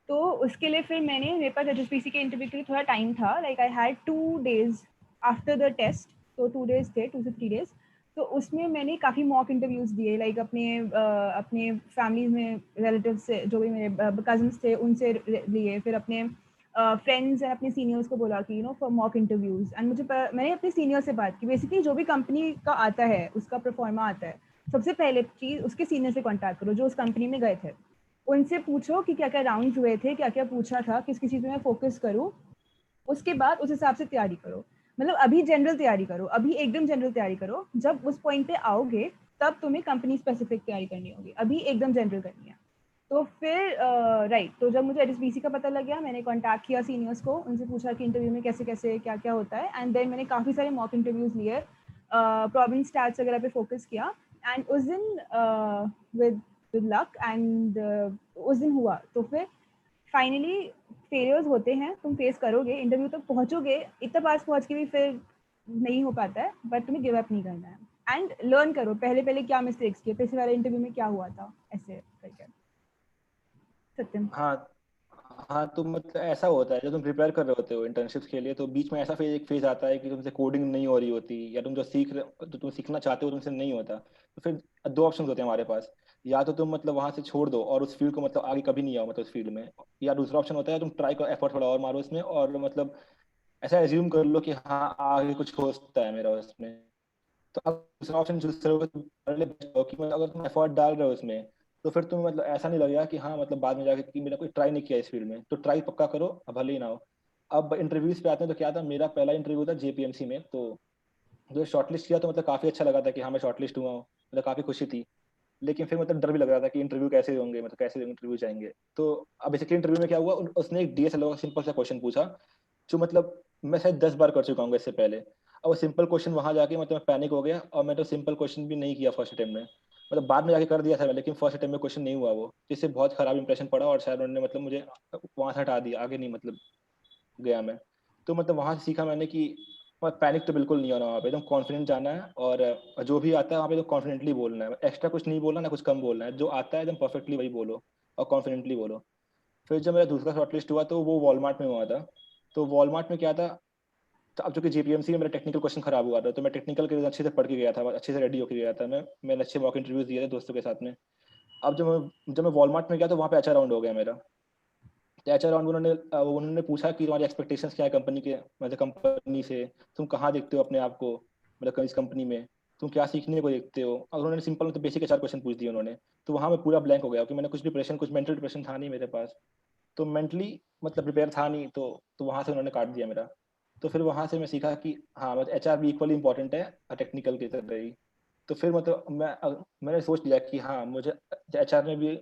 तो उसके लिए फिर मेरे पास HSBC के इंटरव्यू के लिए थोड़ा टाइम था, like I had 2 days after the test, तो 2 days थे, 2 से 3 days। तो उसमें मैंने काफ़ी मॉक इंटरव्यूज़ दिए, लाइक अपने फैमिली में रिलेटिव से, जो भी मेरे कजन्स थे उनसे लिए, फिर अपने फ्रेंड्स एंड अपने सीनियर्स को बोला कि फॉर मॉक इंटरव्यूज़, एंड मैंने अपने सीनियर से बात की, बेसिकली जो भी कंपनी का आता है उसका परफॉर्मा आता है, सबसे पहले चीज़ उसके सीनियर से कांटेक्ट करो जो उस कंपनी में गए थे, उनसे पूछो कि क्या क्या राउंड्स हुए थे, क्या क्या पूछा था, किस किस चीज़ में मैं फोकस करूँ, उसके बाद उस हिसाब से तैयारी करो। मतलब अभी जनरल तैयारी करो, अभी एकदम जनरल तैयारी करो, जब उस पॉइंट पे आओगे तब तुम्हें कंपनी स्पेसिफिक तैयारी करनी होगी, अभी एकदम जनरल करनी है। तो फिर राइट, तो जब मुझे HSBC का पता लग गया, मैंने कांटेक्ट किया सीनियर्स को, उनसे पूछा कि इंटरव्यू में कैसे कैसे क्या क्या होता है, एंड देन मैंने काफ़ी सारे मॉक इंटरव्यूज़ लिए, प्रॉब्लम स्टैट्स वगैरह पे फोकस किया, एंड उस दिन विद लक एंड उस दिन हुआ। तो फिर फाइनली फेलियर्स होते हैं, तुम फेस करोगे, इंटरव्यू तक पहुंचोगे, इतना पास पहुंच के भी फिर नहीं हो पाता है, बट तुम्हें गिव अप नहीं करना है एंड लर्न करो, पहले पहले क्या मिस्टेक्स किए, पिछले वाले इंटरव्यू में क्या हुआ था, ऐसे करके। सत्यम। हाँ हाँ, तो मतलब ऐसा होता है जब तुम प्रिपेयर कर रहे होते हो इंटर्नशिप्स के लिए, तो बीच में ऐसा एक फेज आता है कि तुमसे कोडिंग नहीं हो रही होती, या तुम जो सीख रहे तो तुम सीखना चाहते हो तुमसे नहीं होता, तो फिर दो ऑप्शन होते हैं हमारे पास। या तो तुम मतलब वहां से छोड़ दो और उस फील्ड को मतलब आगे कभी नहीं आओ मतलब उस फील्ड में, या दूसरा ऑप्शन होता है तुम ट्राई करो, एफर्ट थोड़ा और मारो इसमें, और मतलब ऐसा एज्यूम कर लो कि हाँ आगे कुछ हो सकता है मेरा उसमें। तो अब दूसरा ऑप्शन चूज करोगे तो पहले best हो कि मतलब अगर तुम एफर्ट डाल रहे हो उसमें, तो फिर तुम्हें मतलब ऐसा नहीं लगेगा कि हाँ मतलब बाद में जाके कि मेरा कोई ट्राई नहीं किया इस फील्ड में, तो ट्राई पक्का करो, अब भले ही ना हो। अब इंटरव्यूज पे आते हैं, तो क्या था, मेरा पहला इंटरव्यू था JPMC में, तो जो शॉर्टलिस्ट किया तो मतलब काफी अच्छा लगा था कि हाँ मैं शॉर्टलिस्ट हुआ हूँ, मतलब काफी खुशी थी। लेकिन फिर मतलब डर भी लग रहा था कि इंटरव्यू कैसे होंगे, मतलब कैसे इंटरव्यू जाएंगे। तो अब बेसिकली इंटरव्यू में क्या हुआ, उसने एक DSLO का सिंपल सा क्वेश्चन पूछा, जो मतलब मैं शायद 10 बार कर चुका हूँ इससे पहले। और वो सिंपल क्वेश्चन वहां जाके मतलब मैं पैनिक हो गया, और मैं तो सिंपल क्वेश्चन भी नहीं किया फर्स्ट अटेम्प्ट में, मतलब बाद में जाके कर दिया था, लेकिन फर्स्ट अटेम्प्ट में क्वेश्चन नहीं हुआ वो, जिससे बहुत खराब इंप्रेशन पड़ा, और शायद उन्होंने मतलब मुझे वहां से हटा दिया, आगे नहीं मतलब गया मैं। तो मतलब वहां से सीखा मैंने कि पैनिक तो बिल्कुल नहीं होना, वहाँ पे एकदम कॉन्फिडेंट जाना है, और जो भी आता है वहाँ पे तो कॉन्फिडेंटली बोलना है, एक्स्ट्रा कुछ नहीं बोलना, ना कुछ कम बोलना है, जो आता है एकदम परफेक्टली वही बोलो और कॉन्फिडेंटली बोलो। फिर जब मेरा दूसरा शॉर्टलिस्ट हुआ तो वो वॉलमार्ट में हुआ था। तो वॉलमार्ट में क्या था, तो अब जो कि JPMC में मेरा टेक्निकल क्वेश्चन खराब हुआ था, तो मैं टेक्निकल के लिए अच्छे से पढ़ के गया था, अच्छे से रेडी होकर गया था, मैंने अच्छे मॉक इंटरव्यूज दिए थे दोस्तों के साथ में। अब जब मैं वॉलमार्ट में गया तो वहाँ पे अच्छा राउंड हो गया मेरा। तो अच्छा राउंड उन्होंने पूछा कि तुम्हारी एक्सपेक्टेशंस क्या है कंपनी के, मतलब कंपनी से, तुम कहाँ देखते हो अपने आप को, मतलब इस कंपनी में तुम क्या सीखने को देखते हो, और उन्होंने सिंपल मतलब बेसिक 4 क्वेश्चन पूछ दिए उन्होंने। तो वहाँ मैं पूरा ब्लैंक हो गया कि मैंने कुछ मेंटल डिप्रेशन था नहीं मेरे पास, तो मेंटली मतलब प्रिपेयर था नहीं, तो वहाँ से उन्होंने काट दिया मेरा। तो फिर वहाँ से मैं सीखा कि हाँ मतलब HR भी इक्वली इंपॉर्टेंट है टेक्निकल की तरह ही। तो फिर मतलब मैंने सोच लिया कि हाँ मुझे HR में भी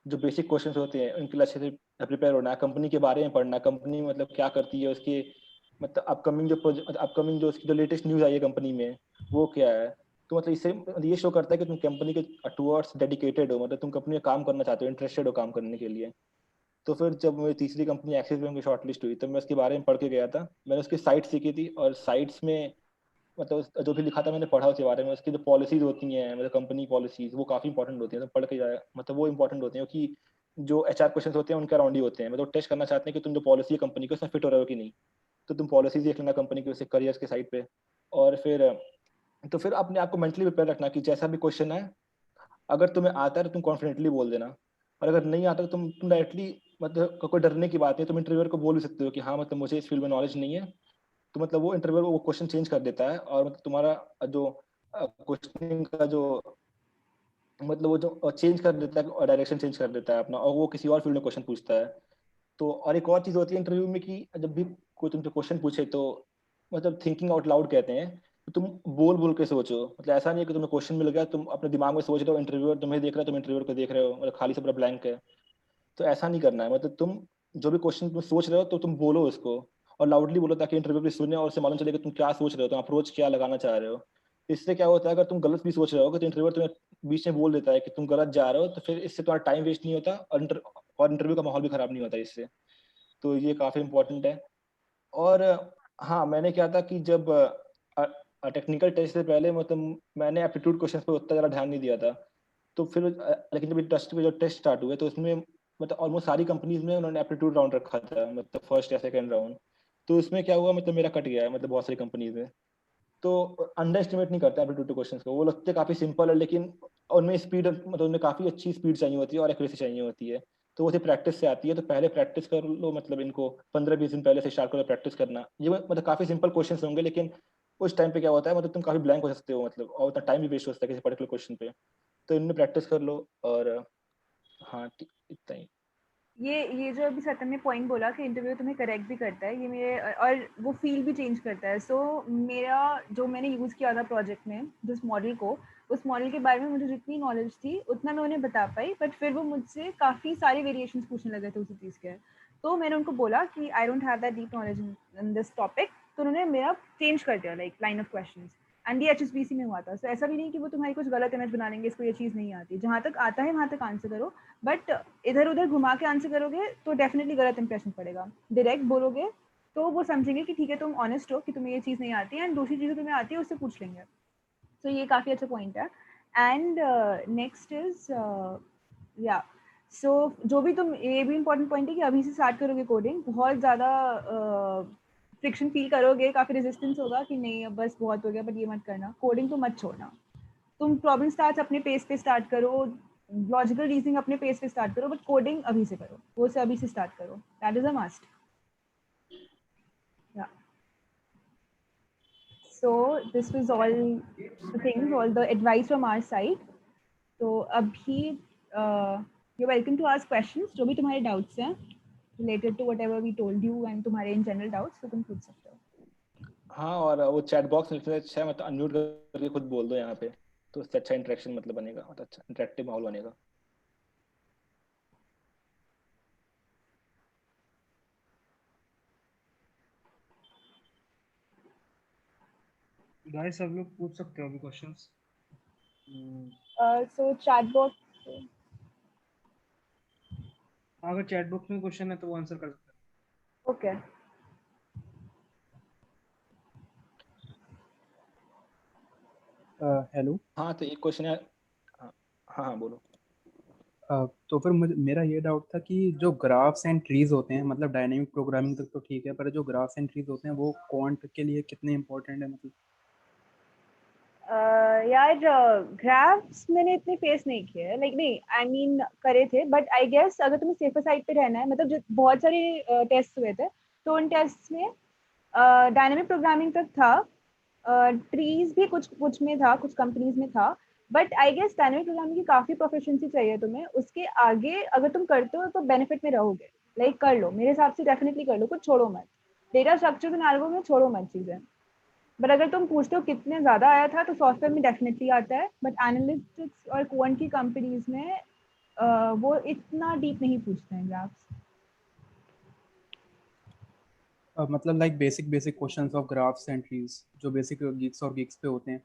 जो बेसिक क्वेश्चंस होते हैं उनके लिए अच्छे से प्रिपेयर होना है, कंपनी के बारे में पढ़ना, कंपनी मतलब क्या करती है, उसके मतलब अपकमिंग जो उसकी जो लेटेस्ट न्यूज़ आई है कंपनी में वो क्या है। तो मतलब इससे ये शो करता है कि तुम कंपनी के टुवर्ड्स डेडिकेटेड हो, मतलब तुम कंपनी में काम करना चाहते हो, इंटरेस्टेड हो काम करने के लिए। तो फिर जब मेरी तीसरी कंपनी एक्सिस बैंक की शॉर्टलिस्ट हुई, तब मैं उसके बारे में पढ़ के गया था, मैंने उसकी साइट सीखी थी, और साइट्स में मतलब जो भी लिखा था मैंने पढ़ा उसके बारे में, उसकी जो पॉलिसीज होती हैं मतलब कंपनी पॉलिसीज वो काफ़ी इंपॉर्टेंट होती हैं, तो पढ़ के जाए मतलब वो इंपॉर्टेंट होती हैं, क्योंकि जो HR क्वेश्चन होते हैं उनके अराउंड ही होते हैं, मतलब टेस्ट करना चाहते हैं कि तुम जो पॉलिसी है कंपनी की उसमें फिट हो रहे हो कि नहीं। तो तुम पॉलिसीज देख लेना कंपनी की, उससे करियर्स के साइट पे। और फिर अपने आप को मेंटली प्रिपेयर रखना कि जैसा भी क्वेश्चन है, अगर तुम्हें आता है तो तुम कॉन्फिडेंटली बोल देना, और अगर नहीं आता तो तुम डायरेक्टली, मतलब कोई डरने की बात नहीं, तुम इंटरव्यूअर को बोल भी सकते हो कि हाँ मतलब मुझे इस फील्ड में नॉलेज नहीं है। तो मतलब वो इंटरव्यूअर वो क्वेश्चन चेंज कर देता है, और मतलब तुम्हारा जो क्वेश्चनिंग का जो मतलब वो जो चेंज कर देता है, डायरेक्शन चेंज कर देता है अपना, और वो किसी और फील्ड में क्वेश्चन पूछता है। तो और एक और चीज़ होती है इंटरव्यू में कि जब भी कोई तुमसे क्वेश्चन पूछे, तो मतलब थिंकिंग आउट लाउड कहते हैं, तो तुम बोल बोल के सोचो, मतलब ऐसा नहीं है कि तुम्हें क्वेश्चन मिल गया तुम अपने दिमाग में सोच रहे हो, इंटरव्यूअर तुम्हें देख रहा है तुम इंटरव्यूअर को देख रहे हो, मतलब खाली से पूरा ब्लैंक है। तो ऐसा नहीं करना है, मतलब तुम जो भी क्वेश्चन तुम सोच रहे हो तो तुम बोलो उसको, और लाउडली बोलो ताकि इंटरव्यू भी सुने और उसे मालूम चले कि तुम क्या सोच रहे हो, तुम अप्रोच क्या लगाना चाह रहे हो। इससे क्या होता है, अगर तुम गलत भी सोच रहे हो तो इंटरव्यूअर तुम्हें बीच में बोल देता है कि तुम गलत जा रहे हो, तो फिर इससे तुम्हारा टाइम वेस्ट नहीं होता और इंटरव्यू का माहौल भी खराब नहीं होता इससे। तो ये काफी इंपॉर्टेंट है। और हाँ, मैंने क्या था कि जब टेक्निकल टेस्ट से पहले मतलब मैंने एप्टीट्यूड क्वेश्चन पर उतना ज़्यादा ध्यान नहीं दिया था। तो फिर लेकिन जब टेस्ट स्टार्ट हुए तो उसमें मतलब ऑलमोस्ट सारी कंपनीज में उन्होंने एप्टीट्यूड राउंड रखा था, मतलब फर्स्ट या सेकंड राउंड। तो उसमें क्या हुआ, मतलब मेरा कट गया है मतलब बहुत सारी कंपनीज में। तो अंडर एस्टिमेट नहीं करता एप्टीट्यूड क्वेश्चंस को, वो लगते काफी सिंपल है लेकिन उनमें स्पीड मतलब उनमें काफी अच्छी स्पीड चाहिए होती है और एक्यूरेसी चाहिए होती है। तो वो सिर्फ प्रैक्टिस से आती है, तो पहले प्रैक्टिस कर लो, मतलब इनको 15-20 दिन पहले से स्टार्ट करो प्रैक्टिस करना। ये मतलब काफी सिंपल क्वेश्चंस होंगे लेकिन उस टाइम पे क्या होता है, मतलब तुम काफी ब्लैंक हो सकते हो, मतलब और उतना टाइम भी वेस्ट हो सकता है किसी पर्टिकुलर क्वेश्चन पे। तो इनमें प्रैक्टिस कर लो। और हाँ, इतना ही। ये जो अभी सत्यम ने पॉइंट बोला कि इंटरव्यू तुम्हें करेक्ट भी करता है, ये मेरे और वो फील भी चेंज करता है। सो मेरा जो मैंने यूज़ किया था प्रोजेक्ट में जिस मॉडल को, उस मॉडल के बारे में मुझे जितनी नॉलेज थी उतना मैं उन्हें बता पाई, बट फिर वो मुझसे काफ़ी सारे वेरिएशंस पूछने लगे थे उसी चीज़ के। तो मैंने उनको बोला कि I don't have that deep knowledge in this topic, तो उन्होंने मेरा चेंज कर दिया like line of questions. And ये HSBC में हुआ था। सो ऐसा भी नहीं कि वो तुम्हारी कुछ गलत इमेज बना लेंगे, इसको ये चीज़ नहीं आती, जहाँ तक आता है वहाँ तक आंसर करो, बट इधर उधर घुमा के आंसर करोगे तो डेफिनेटली गलत इंप्रेशन पड़ेगा। डायरेक्ट बोलोगे तो वो समझेंगे कि ठीक है तुम ऑनेस्ट हो कि तुम्हें ये चीज़ नहीं आती है, एंड दूसरी चीज़ें तुम्हें आती है उससे पूछ लेंगे। सो ये काफ़ी अच्छा पॉइंट है। एंड नेक्स्ट इज या सो जो भी तुम, ये भी इंपॉर्टेंट पॉइंट है कि अभी से स्टार्ट करोगे कोडिंग, बहुत ज़्यादा फ्रिक्शन फील करोगे, काफ़ी रेजिस्टेंस होगा कि नहीं अब बस बहुत हो गया, बट ये मत करना, कोडिंग तो मत छोड़ना। तुम प्रॉब्लम स्टार्ट अपने पेस पे स्टार्ट करो, लॉजिकल रीजनिंग अपने पेस पे स्टार्ट करो, बट कोडिंग अभी से करो, वो से अभी से स्टार्ट करो, दैट इज अ मस्ट। या so this was all the things, all the advice from our side. तो अभी you welcome to ask questions, जो भी तुम्हारे डाउट्स हैं related to whatever we told you and तुम्हारे इन जनरल डाउट्स, तो तुम पूछ सकते हो। हाँ, और वो चैट बॉक्स में अच्छा है, मतलब अनम्यूट करके खुद बोल दो यहाँ पे, तो उससे अच्छा इंटरेक्शन मतलब बनेगा, मतलब अच्छा इंटरेक्टिव माहौल बनेगा। गाइस सब लोग पूछ सकते हो अभी क्वेश्चंस। सो चैट बॉक्स, अगर चैट बॉक्स में क्वेश्चन है तो वो आंसर कर सकते हैं। ओके। हेलो। हाँ, तो एक क्वेश्चन है। हाँ हाँ हाँ, बोलो। तो फिर मुझे मेरा ये डाउट था कि जो ग्राफ्स एंड ट्रीज होते हैं, मतलब डायनेमिक प्रोग्रामिंग तक तो ठीक है, पर जो ग्राफ्स एंड ट्रीज होते हैं वो क्वांट के लिए कितने इंपॉर्टेंट है मतलब? यार ग्राफ्स मैंने इतने फेस नहीं किए, लाइक नहीं आई मीन करे थे, बट आई गेस अगर तुम्हें सेफर साइड पे रहना है, मतलब बहुत सारे टेस्ट हुए थे, तो उन टेस्ट में डायनामिक प्रोग्रामिंग तक था, ट्रीज भी कुछ कुछ में था, कुछ कंपनीज में था, but I guess dynamic programming की काफ़ी प्रोफिशिएंसी चाहिए तुम्हें, उसके आगे अगर तुम करते हो तो बेनिफिट में रहोगे, लाइक कर लो, मेरे हिसाब से डेफिनेटली कर लो, कुछ छोड़ो मत, डेटा स्ट्रक्चर्स एंड एल्गोरिथम में छोड़ो मत चीज़ें। बट अगर तुम पूछते हो कितने ज़्यादा आया था, तो सॉफ्टवेयर में डेफिनेटली आता है, बट एनालिटिक्स और क्वांट की कंपनीज में वो इतना डीप नहीं पूछते हैं ग्राफ्स। मतलब like basic basic questions of graphs and trees जो बेसिक गीक्स और गीक्स पे होते हैं।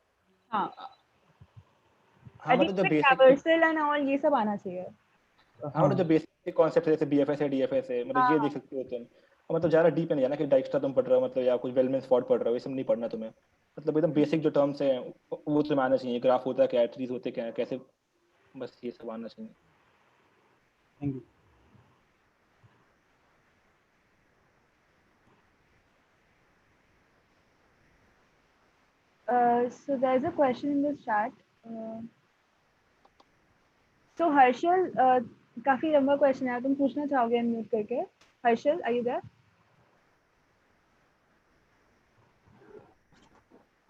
हाँ, हाँ, मतलब जो addict basic, traversal and all ये सब आना चाहिए। हाँ मतलब जो बेसिक कॉन्सेप्ट जैसे BFS है, DFS है, मतलब ये देख हाँ, सकते हो तुम। और मतलब ज़्यादा डीप नहीं जाना कि डाइक्स्ट्रा तुम पढ़ रहे हो, मतलब या कुछ वेलमेंस फॉर्ड पढ़ रहे हो, ये सब नहीं पढ़ना तुम्हें। मतलब एकदम बेसिक जो टर्म्स हैं वो तुम्हें आना चाहिए, ग्राफ होता है क्या है, ट्रीज होते क्या है, कैसे, बस ये सब आना चाहिए। Thank you. so there's a question in this chat. So Harshal, काफी लंबा क्वेश्चन है, तुम पूछना चाहोगे अनम्यूट करके? Harshal, are you there?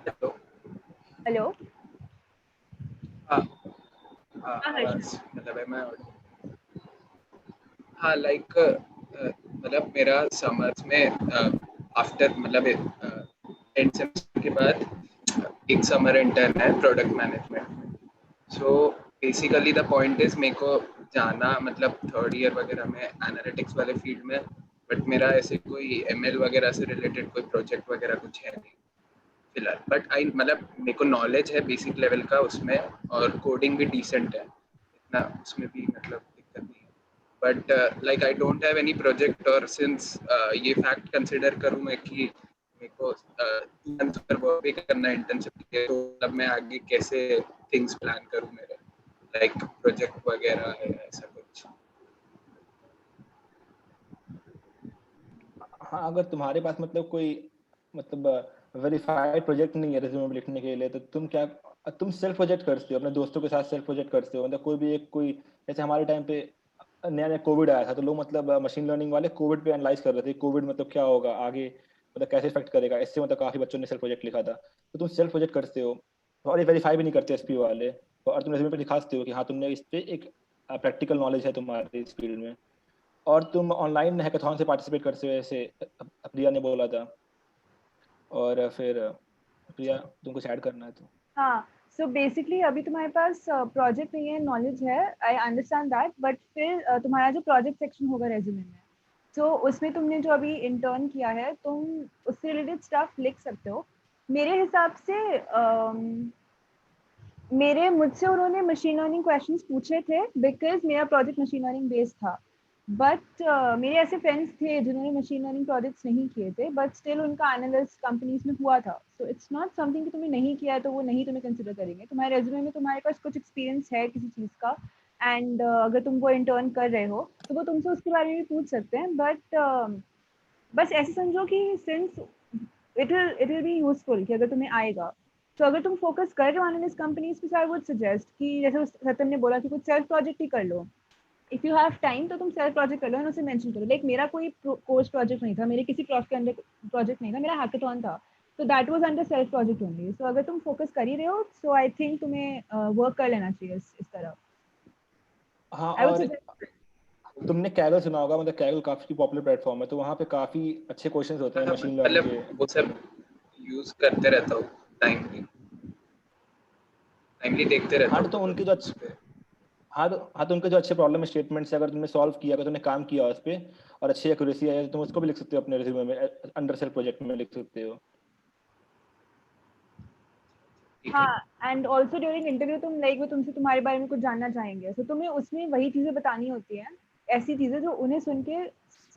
Hello. Hello. हाँ हाँ हाँ, हर्षल। आवाज़ मतलब है मैं। हाँ लाइक मतलब मेरा समर्स में आफ्टर मतलब एंड सेमेस्टर के बाद एक समर इंटर्न है प्रोडक्ट मैनेजमेंट में। So basically the point is मेरे को जाना मतलब थर्ड ईयर वगैरह में एनालिटिक्स वाले फील्ड में बट मेरा ऐसे कोई ML वगैरह से रिलेटेड कोई प्रोजेक्ट वगैरह कुछ है नहीं फिलहाल। बट आई मतलब मेरे को नॉलेज है बेसिक लेवल का उसमें, और कोडिंग भी डिसेंट है, इतना उसमें भी मतलब दिक्कत नहीं है। But like I don't have any project, और सिंस ये फैक्ट कंसिडर करूँ मैं कि मेरे को 2 months पर वर्क भी करना है इंटर्नशिप के, तो तब मैं आगे कैसे थिंग्स प्लान करूँ मेरे, लाइक प्रोजेक्ट वगैरह है ऐसा कुछ। हाँ, अगर तुम्हारे पास मतलब कोई मतलब वेरीफाइड प्रोजेक्ट नहीं है रिज्यूमे में लिखने के लिए, तो तुम सेल्फ प्रोजेक्ट करते हो, अपने दोस्तों के साथ सेल्फ प्रोजेक्ट करते हो। मतलब कोई भी एक कोई, जैसे हमारे टाइम पे नया नया कोविड आया था, तो लोग मतलब मशीन लर्निंग वाले कोविड पे एनालाइज कर रहे थे, कोविड मतलब क्या होगा आगे, मतलब कैसे इफेक्ट करेगा, इससे मतलब काफी बच्चों ने सेल्फ प्रोजेक्ट लिखा था। तो तुम सेल्फ प्रोजेक्ट करते हो, और ये वेरीफाई भी नहीं करते एसपी वाले, और तुम रिज्यूमे पे दिखाते हो कि हाँ तुमने इस पे एक प्रैक्टिकल नॉलेज है तुम्हारी इस फील्ड में। और तुम ऑनलाइन हैकाथॉन से पार्टिसिपेट करते हो, जैसे प्रिया ने बोला था। और फिर प्रिया, तुम कुछ ऐड करना है तो। हाँ, सो बेसिकली अभी तुम्हारे पास प्रोजेक्ट नहीं है, नॉलेज है, आई अंडरस्टैंड दैट, बट फिर तुम्हारा जो प्रोजेक्ट सेक्शन होगा रेज्यूमे में, तो उसमें तुमने जो अभी इंटर्न किया है, तुम उससे रिलेटेड स्टफ लिख सकते हो। मेरे हिसाब से मुझसे उन्होंने मशीन लर्निंग क्वेश्चंस पूछे थे बिकॉज मेरा प्रोजेक्ट मशीन लर्निंग बेस्ड था। बट मेरे ऐसे फ्रेंड्स थे जिन्होंने मशीन लर्निंग प्रोजेक्ट्स नहीं किए थे, बट स्टिल उनका एनालिस्ट कंपनीज में हुआ था। सो इट्स नॉट समथिंग कि तुमने नहीं किया है तो वो नहीं तुम्हें कंसिडर करेंगे। तुम्हारे रेज्यूमे में तुम्हारे पास कुछ एक्सपीरियंस है किसी चीज़ का, एंड अगर तुम वो इंटर्न कर रहे हो तो वो तुमसे उसके बारे में भी पूछ सकते हैं। बट बस ऐसे समझो कि since it will be useful कि अगर तुम्हें आएगा, तो अगर तुम फोकस कर रहे हो एनालिस्ट कंपनीज पे, आई वुड सजेस्ट कि जैसे सत्यम ने बोला कि कुछ सेल्फ प्रोजेक्ट ही कर लो। इफ यू हैव टाइम तो तुम सेल्फ प्रोजेक्ट कर लो, उसे मेंशन करो। लाइक मेरा कोई कोर्स प्रोजेक्ट नहीं था, मेरे किसी प्रॉफ के अंदर प्रोजेक्ट नहीं था, मेरा हैकाथॉन था, तो that was under self project only. So अगर तुम फोकस कर ही रहे हो, सो आई थिंक तुम्हें वर्क कर लेना चाहिए इस तरह। हाँ, आई वुड और सजेस्ट। तुमने कैगल सुना होगा, मतलब कैगल काफी पॉपुलर प्लेटफॉर्म है, तो वहाँ पे काफी अच्छे क्वेश्चंस होते हैं मशीन लर्निंग के। मतलब वो सब यूज करते रहता हूँ, टाइमली देखते रहता हाँ हूँ तो वो उनके लोग जो उस अच्छे पे। हाँ तो उनके जो अच्छे प्रॉब्लम स्टेटमेंट्स है, अगर तुमने सॉल्व किया, अगर तुमने काम किया उस पे और अच्छी एक्यूरेसी है, तो तुम उसको भी लिख सकते हो अपने रिज्यूमे में, अंडर सेल्फ प्रोजेक्ट में लिख सकते हो। ठीक है। हाँ, एंड ऑल्सो ड्यूरिंग इंटरव्यू तुम लाइक वो तुमसे तुम्हारे बारे में कुछ जानना चाहेंगे, तो तुम्हें उसमें वही चीजें बतानी होती हैं, ऐसी चीजें जो उन्हें सुन के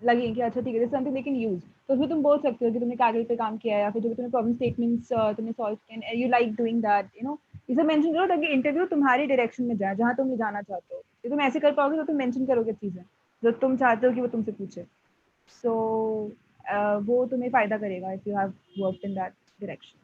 लगे कि अच्छा ठीक है, समथिंग दे कैन यूज। तो उसमें तुम बोल सकते हो कि तुमने कागज पे काम किया है, या फिर जो भी तुमने प्रॉब्लम स्टेटमेंट्स तुमने सॉल्व किए, यू लाइक डूइंग दैट, ये सब मेंशन करो ताकि इंटरव्यू तुम्हारी डायरेक्शन में जाए, जहाँ तुम ले जाना चाहते हो। ये तुम ऐसे कर पाओगे तो तुम मेंशन करोगे चीजें जो तुम चाहते हो कि वो तुमसे पूछे। सो वो तुम्हें फायदा करेगा if you have worked in that direction.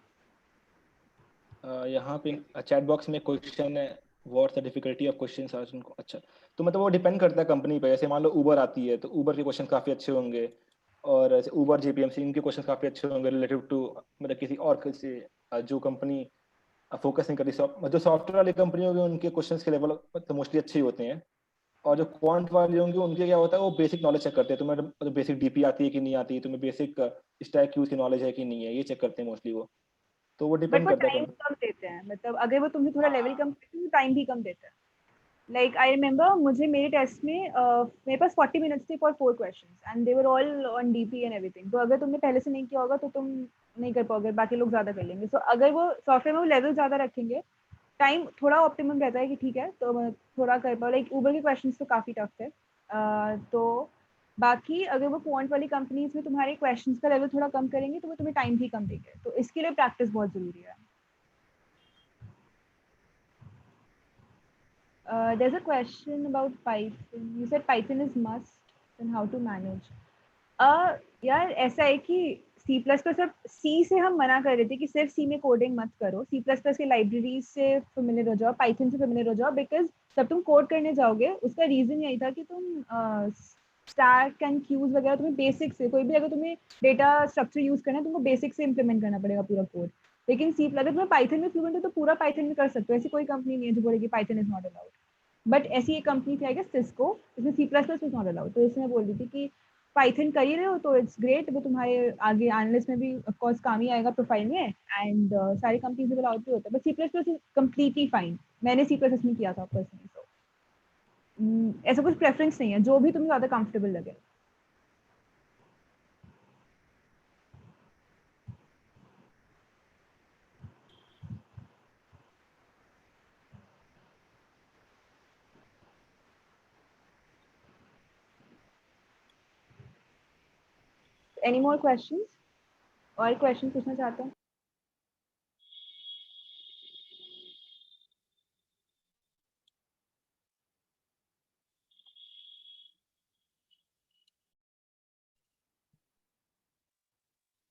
यहाँ पे चैट बॉक्स में क्वेश्चन है, what's the difficulty of questions asked उनको। अच्छा, तो मतलब वो डिपेंड करता है कंपनी पे। जैसे मान लो उबर आती है, तो उबर के क्वेश्चन काफी अच्छे होंगे, और जैसे उबर जेपीएमसी, इनके क्वेश्चन काफी अच्छे होंगे रिलेटिव टू मतलब किसी और किसी जो कंपनी फोकस नहीं करती। जो सॉफ्टवेयर वाली कंपनी होगी उनके क्वेश्चंस के लेवल तो मोस्टली अच्छे ही होते हैं। और जो क्वांट वाली होंगी उनके क्या होता है, वो बेसिक नॉलेज चेक करते हैं, तुम्हें मतलब बेसिक डीपी आती है कि नहीं आती, तुम्हें बेसिक स्टैक यूज की नॉलेज है कि नहीं है, ये चेक करते हैं मोस्टली वो। तो वो बट डिपेंड वो करता है टाइम कंपनी। कम देते हैं, मतलब अगर वो तुमसे थोड़ा लेवल कम करते हैं तो टाइम भी कम देते हैं। लाइक आई रिमेम्बर मुझे मेरे टेस्ट में मेरे पास 40 मिनट्स थे for 4 questions, and they were all on DP and everything. तो अगर तुमने पहले से नहीं किया होगा तो तुम नहीं कर पाओगे, बाकी लोग ज्यादा कर लेंगे। सो अगर वो सॉफ्टवेयर में वो लेवल ज्यादा रखेंगे, टाइम थोड़ा ऑप्टिमम रहता है कि ठीक है तो मैं थोड़ा कर पाऊँ। लाइक ऊबर के क्वेश्चंस तो काफी टफ थे। तो बाकी अगर वो क्वांट वाली कंपनीज में तुम्हारे क्वेश्चंस का लेवल थोड़ा कम करेंगे तो वो तुम्हें टाइम भी कम देंगे, तो इसके लिए प्रैक्टिस बहुत जरूरी है। There's a question about Python. You said Python is must, and how to manage. यार ऐसा है कि C++ अब C से हम मना कर रहे थे कि सिर्फ C में कोडिंग मत करो, C++ के लाइब्रेरीज से फेमिलियर हो जाओ, Python से फेमिलियर हो जाओ, बिकॉज जब तुम कोड करने जाओगे उसका रीजन यही था कि तुम स्टैक एंड क्यूज वगैरह तुम्हें बेसिक से, कोई भी अगर तुम्हें डेटा स्ट्रक्चर यूज करना है तुमको बेसिक से इंप्लीमेंट करना पड़ेगा पूरा कोड। लेकिन सी अगर तुम्हें पाइथन में फ्लुएंट हो तो पूरा पाइथन में कर सकते हो, ऐसी कोई कंपनी नहीं है जो बोलेगी Python is not allowed. But ऐसी एक कंपनी थी आई गेस सिस्को, इसमें C++ इज नॉट अलाउड, तो इसमें बोल रही थी कि पाइथन कर ही रहे हो तो इट्स ग्रेट, वो तुम्हारे आगे एनालिस्ट में भी ऑफ कोर्स काम ही आएगा प्रोफाइल में, एंड सारी कंपनीज में अलाउड भी होता है। But C++ is completely fine. मैंने C++ में किया था पर्सनली, तो ऐसा कुछ प्रेफरेंस नहीं है, जो भी तुम्हें ज्यादा कंफर्टेबल लगे। Any more questions? और क्वेश्चन पूछना चाहते हैं?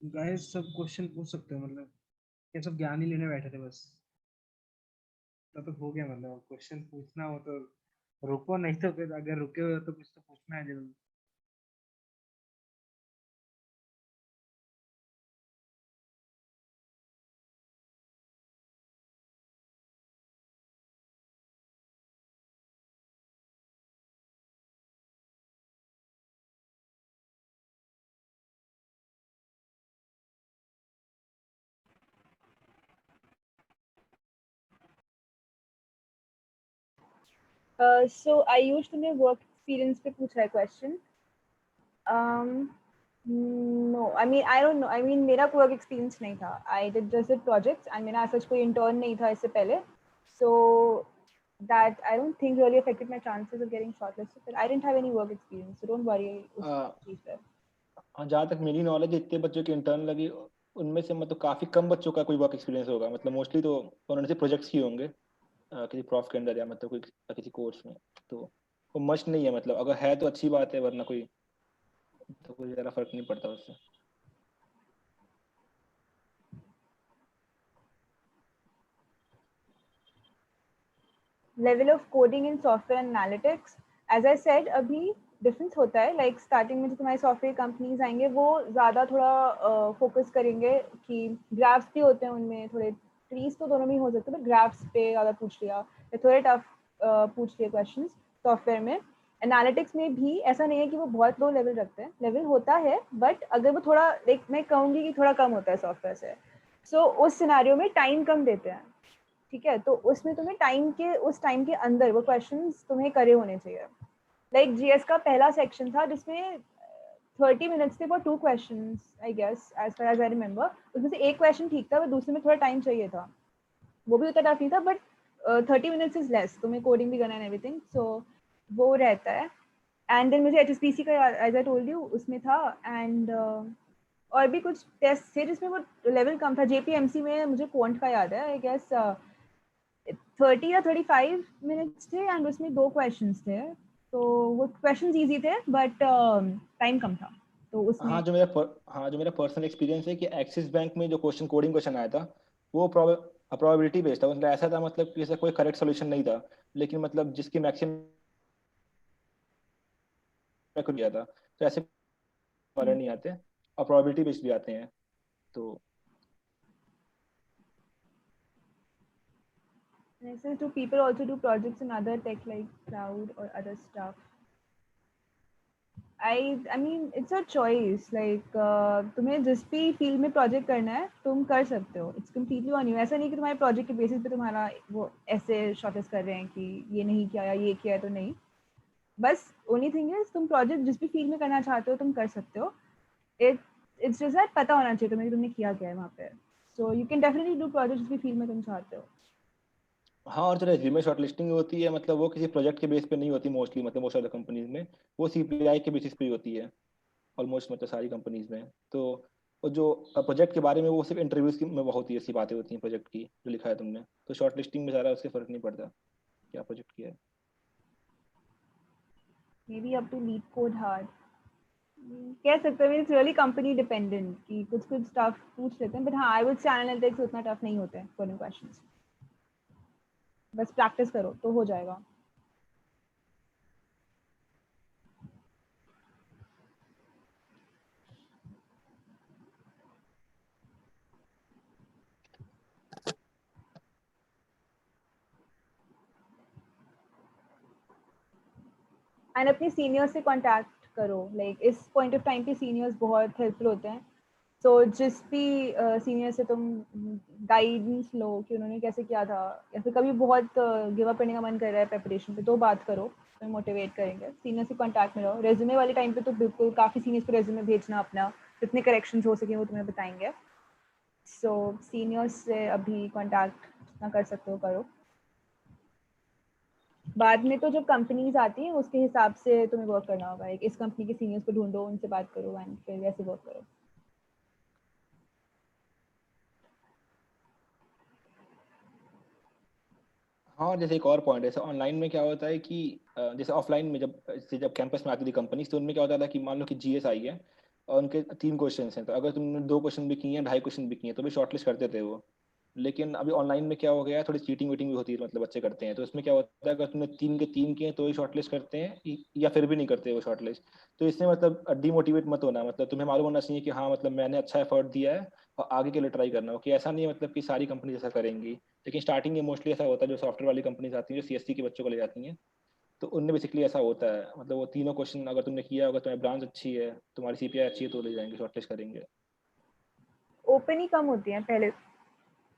गाइस सब क्वेश्चन पूछ सकते हो, मतलब ये सब ज्ञान ही लेने बैठे थे बस। तो हो गया, मतलब क्वेश्चन पूछना हो तो रुको, नहीं तो फिर अगर रुके हुए हो तो कुछ तो पूछना है जरूर। So आयुष तुमने वर्क एक्सपीरियंस पे पूछा है question? No, I mean I don't know, I mean मेरा कोई वर्क एक्सपीरियंस नहीं था। I did just projects and मेरा ऐसा कोई इंटर्न नहीं था इससे पहले, सो that I don't think really affected my chances of getting shortlisted, but I didn't have any work experience, so don't worry उस चीज पे। हाँ, जहाँ तक मेरी नॉलेज, इतने बच्चों के इंटर्न लगी उनमें से मतलब काफी कम बच्चों का कोई वर्क एक्सपीरियंस होगा। मतलब मोस्टली तो उन्होंने से प्रोजेक्ट्स किए होंगे किसी प्रॉफ के अंदर या मतलब कोई किसी कोर्स में, तो वो मस्ट नहीं है। मतलब अगर है तो अच्छी बात है, वरना कोई तो कोई ज़्यादा फर्क नहीं पड़ता उससे। Level of coding in software analytics, as I said अभी डिफरेंस होता है। लाइक स्टार्टिंग में जो तुम्हारी सॉफ्टवेयर कंपनीज आएंगे वो ज़्यादा थोड़ा फोकस करेंगे कि ग्राफ्स भी होते हैं उनमें, थोड़े ट्रीज तो दोनों में ही हो सकते हैं, बट ग्राफ्स पे ज़्यादा पूछ लिया या थोड़े टफ पूछ लिए क्वेश्चन। सॉफ्टवेयर में एनालिटिक्स में भी ऐसा नहीं है कि वो बहुत लो लेवल रखते हैं, लेवल होता है, बट अगर वो थोड़ा लाइक मैं कहूँगी कि थोड़ा कम होता है सॉफ्टवेयर से, सो उस सिनेरियो में टाइम कम देते हैं। ठीक है, तो उसमें तुम्हें टाइम के उस टाइम के अंदर वो क्वेश्चंस तुम्हें करे होने चाहिए। लाइक जीएस का पहला सेक्शन था जिसमें 30 मिनट्स थे for 2 questions I guess, as far as I remember. उसमें से एक क्वेश्चन ठीक था, पर दूसरे में थोड़ा टाइम चाहिए था, वो भी उतना टफ नहीं था, बट 30 मिनट्स इज लेस, तुम्हें कोडिंग भी करना है एवरीथिंग, सो वो रहता है। एंड देन मुझे एचएसपीसी का एज आई टोल्ड यू उसमें था, एंड और भी कुछ टेस्ट थे जिसमें वो लेवल कम था। जेपीएमसी में मुझे क्वांट का याद है, आई गेस 30 या 35 मिनट्स थे, एंड उसमें 2 क्वेश्चंस थे, तो वो क्वेश्चंस इजी थे, बट टाइम कम था, तो उसमें हाँ, जो मेरा पर्सनल एक्सपीरियंस है कि एक्सिस बैंक में जो कोडिंग क्वेश्चन आया था वो प्रोबेबिलिटी बेस्ड था। मतलब ऐसा था, मतलब कि ऐसा कोई करेक्ट सोल्यूशन नहीं था, लेकिन मतलब जिसकी मैक्सिमम को दिया था। तो ऐसे वाले नहीं आते और प्रोबेबिलिटी बेस्ड भी आते हैं। तो since do people also do projects in other tech like cloud or other stuff? I mean it's a choice, like तुम्हें जिस भी फील्ड में प्रोजेक्ट करना है तुम कर सकते हो, इट्स कम्प्लीटली ऑन यू। ऐसा नहीं कि तुम्हारे प्रोजेक्ट के बेसिस पे तुम्हारा वो ऐसे शॉर्टलिस्ट कर रहे हैं कि ये नहीं किया या ये किया है तो नहीं। बस ओनली थिंग इज तुम प्रोजेक्ट जिस भी फील्ड में करना चाहते हो तुम कर सकते हो। इट्स जस्ट दैट पता होना चाहिए तुम्हें कि तुमने किया क्या है वहाँ पे, so you can definitely do project जिस भी फील्ड में तुम चाहते हो। हाँ, और जो रेज्यूमे शॉर्टलिस्टिंग होती है, मतलब वो किसी प्रोजेक्ट के बेस पे नहीं होती मोस्टली। मतलब मोस्ट ऑफ द कंपनीज में वो सीपीआई के बेसिस पे ही होती है ऑलमोस्ट, मतलब सारी कंपनीज में। तो वो जो प्रोजेक्ट के बारे में वो सिर्फ इंटरव्यूज में बहुत ही ऐसी बातें होती हैं प्रोजेक्ट की जो लिखा है तुमने। तो शॉर्टलिस्टिंग में ज़्यादा उससे फर्क नहीं पड़ता क्या प्रोजेक्ट किया है। Maybe up to LeetCode hard कह सकते हैं, इट्स रियली कंपनी डिपेंडेंट कि कुछ कुछ स्टफ पूछ लेते हैं, बट हाँ आई वुड से एनालिटिक्स उतना टफ नहीं होते हैं कोडिंग क्वेश्चंस, बस प्रैक्टिस करो तो हो जाएगा। एंड अपने सीनियर्स से कांटेक्ट करो, लाइक इस पॉइंट ऑफ टाइम पे सीनियर्स बहुत हेल्पफुल होते हैं। सो जिस भी सीनियर से तुम गाइडेंस लो कि उन्होंने कैसे किया था, या फिर कभी बहुत गिव अप करने का मन कर रहा है प्रिपरेशन पे, तो बात करो, तुम्हें मोटिवेट करेंगे। सीनियर से कांटेक्ट में रहो। रेज्यूमे वाले टाइम पे तो बिल्कुल काफ़ी सीनियर्स को रेज्यूमे भेजना अपना, जितने करेक्शंस हो सके वो तुम्हें बताएंगे। सो सीनियर्स से अभी कांटेक्ट जितना कर सकते हो करो। बाद में तो जब कंपनीज आती हैं उसके हिसाब से तुम्हें वर्क करना होगा, एक इस कंपनी के सीनियर्स को ढूंढो, उनसे बात करो एंड फिर वैसे वर्क करो। हाँ, जैसे एक और पॉइंट है, जैसे ऑनलाइन में क्या होता है कि जैसे ऑफलाइन में जब कैंपस में आती थी कंपनी, तो उनमें क्या होता था कि मान लो कि जीएस आई है और उनके 3 क्वेश्चन हैं, तो अगर तुमने 2 क्वेश्चन भी किए हैं, 2.5 क्वेश्चन भी किए हैं, तो भी शॉर्टलिस्ट करते थे वो। लेकिन अभी ऑनलाइन में क्या हो गया है, थोड़ी चीटिंग वीटिंग भी होती है, मतलब बच्चे करते हैं, तो इसमें क्या होता है, अगर तुमने 3 के 3 किए तो ही शॉर्टलिस्ट करते हैं, या फिर भी नहीं करते वो शॉर्टलिस्ट। तो इसमें मतलब डिमोटिवेट मत होना, मतलब तुम्हें मालूम होना चाहिए कि हाँ मतलब मैंने अच्छा एफर्ट दिया है और आगे के लिए ट्राई करना हो, कि ऐसा नहीं है मतलब कि सारी कंपनी जैसा करेंगी। लेकिन स्टार्टिंग में मोस्टली ऐसा होता है, जो सॉफ्टवेयर वाली कंपनीज आती हैं जो सीएससी के बच्चों को ले जाती हैं, तो उनमें बेसिकली ऐसा होता है, मतलब वो तीनों क्वेश्चन अगर तुमने किया होगा, तुम्हारी ब्रांच अच्छी है, तुम्हारी सीपीआई अच्छी है, तो ले जाएंगे, शॉर्टलिस्ट करेंगे। ओपन ही कम होती हैं पहले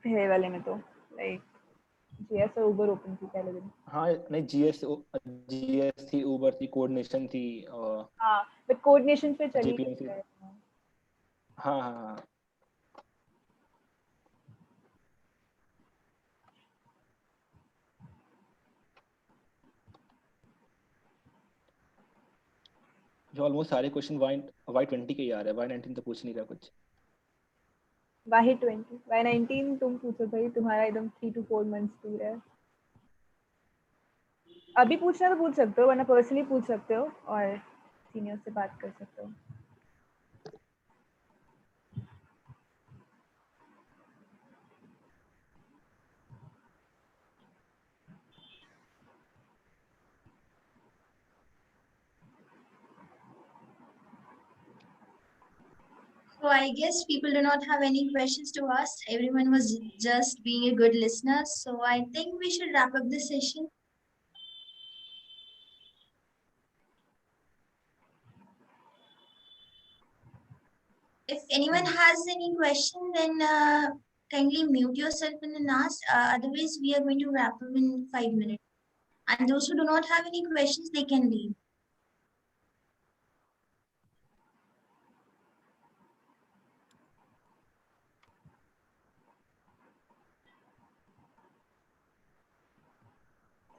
पहले वाले में, तो लाइक जीएस और उबर ओपन थी पहले दिन। हाँ नहीं, जीएस थी, उबर थी, कोऑर्डिनेशन थी, और हाँ बट कोऑर्डिनेशन पे चली जेपीएम थी। गई है। हाँ हाँ हाँ। जो ऑलमोस्ट सारे क्वेश्चन वाई 20 के ही आ रहे हैं, वाई 19 तो पूछ नहीं रहा कुछ। वाई 20 वाई 19 तुम पूछो भाई, तुम्हारा एकदम 3 to 4 months दूर है। अभी पूछना तो पूछ सकते हो, वरना पर्सनली पूछ सकते हो और सीनियर से बात कर सकते हो। So I guess people do not have any questions to ask. Everyone was just being a good listener. So I think we should wrap up this session. If anyone has any question, then kindly mute yourself and then ask. Otherwise, we are going to wrap up in 5 minutes. And those who do not have any questions, they can leave.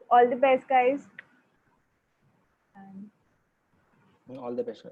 All the best, guys. And all the best.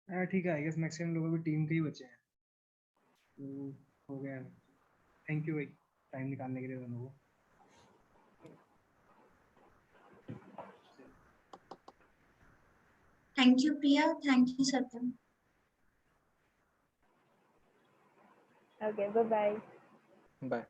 हाँ ठीक है, I guess maximum लोग अभी team के ही बचे हैं, तो हो गया। थैंक यू भाई टाइम निकालने के लिए दोनों को। Thank you, Priya. Thank you, Satyam. okay, bye bye. Bye.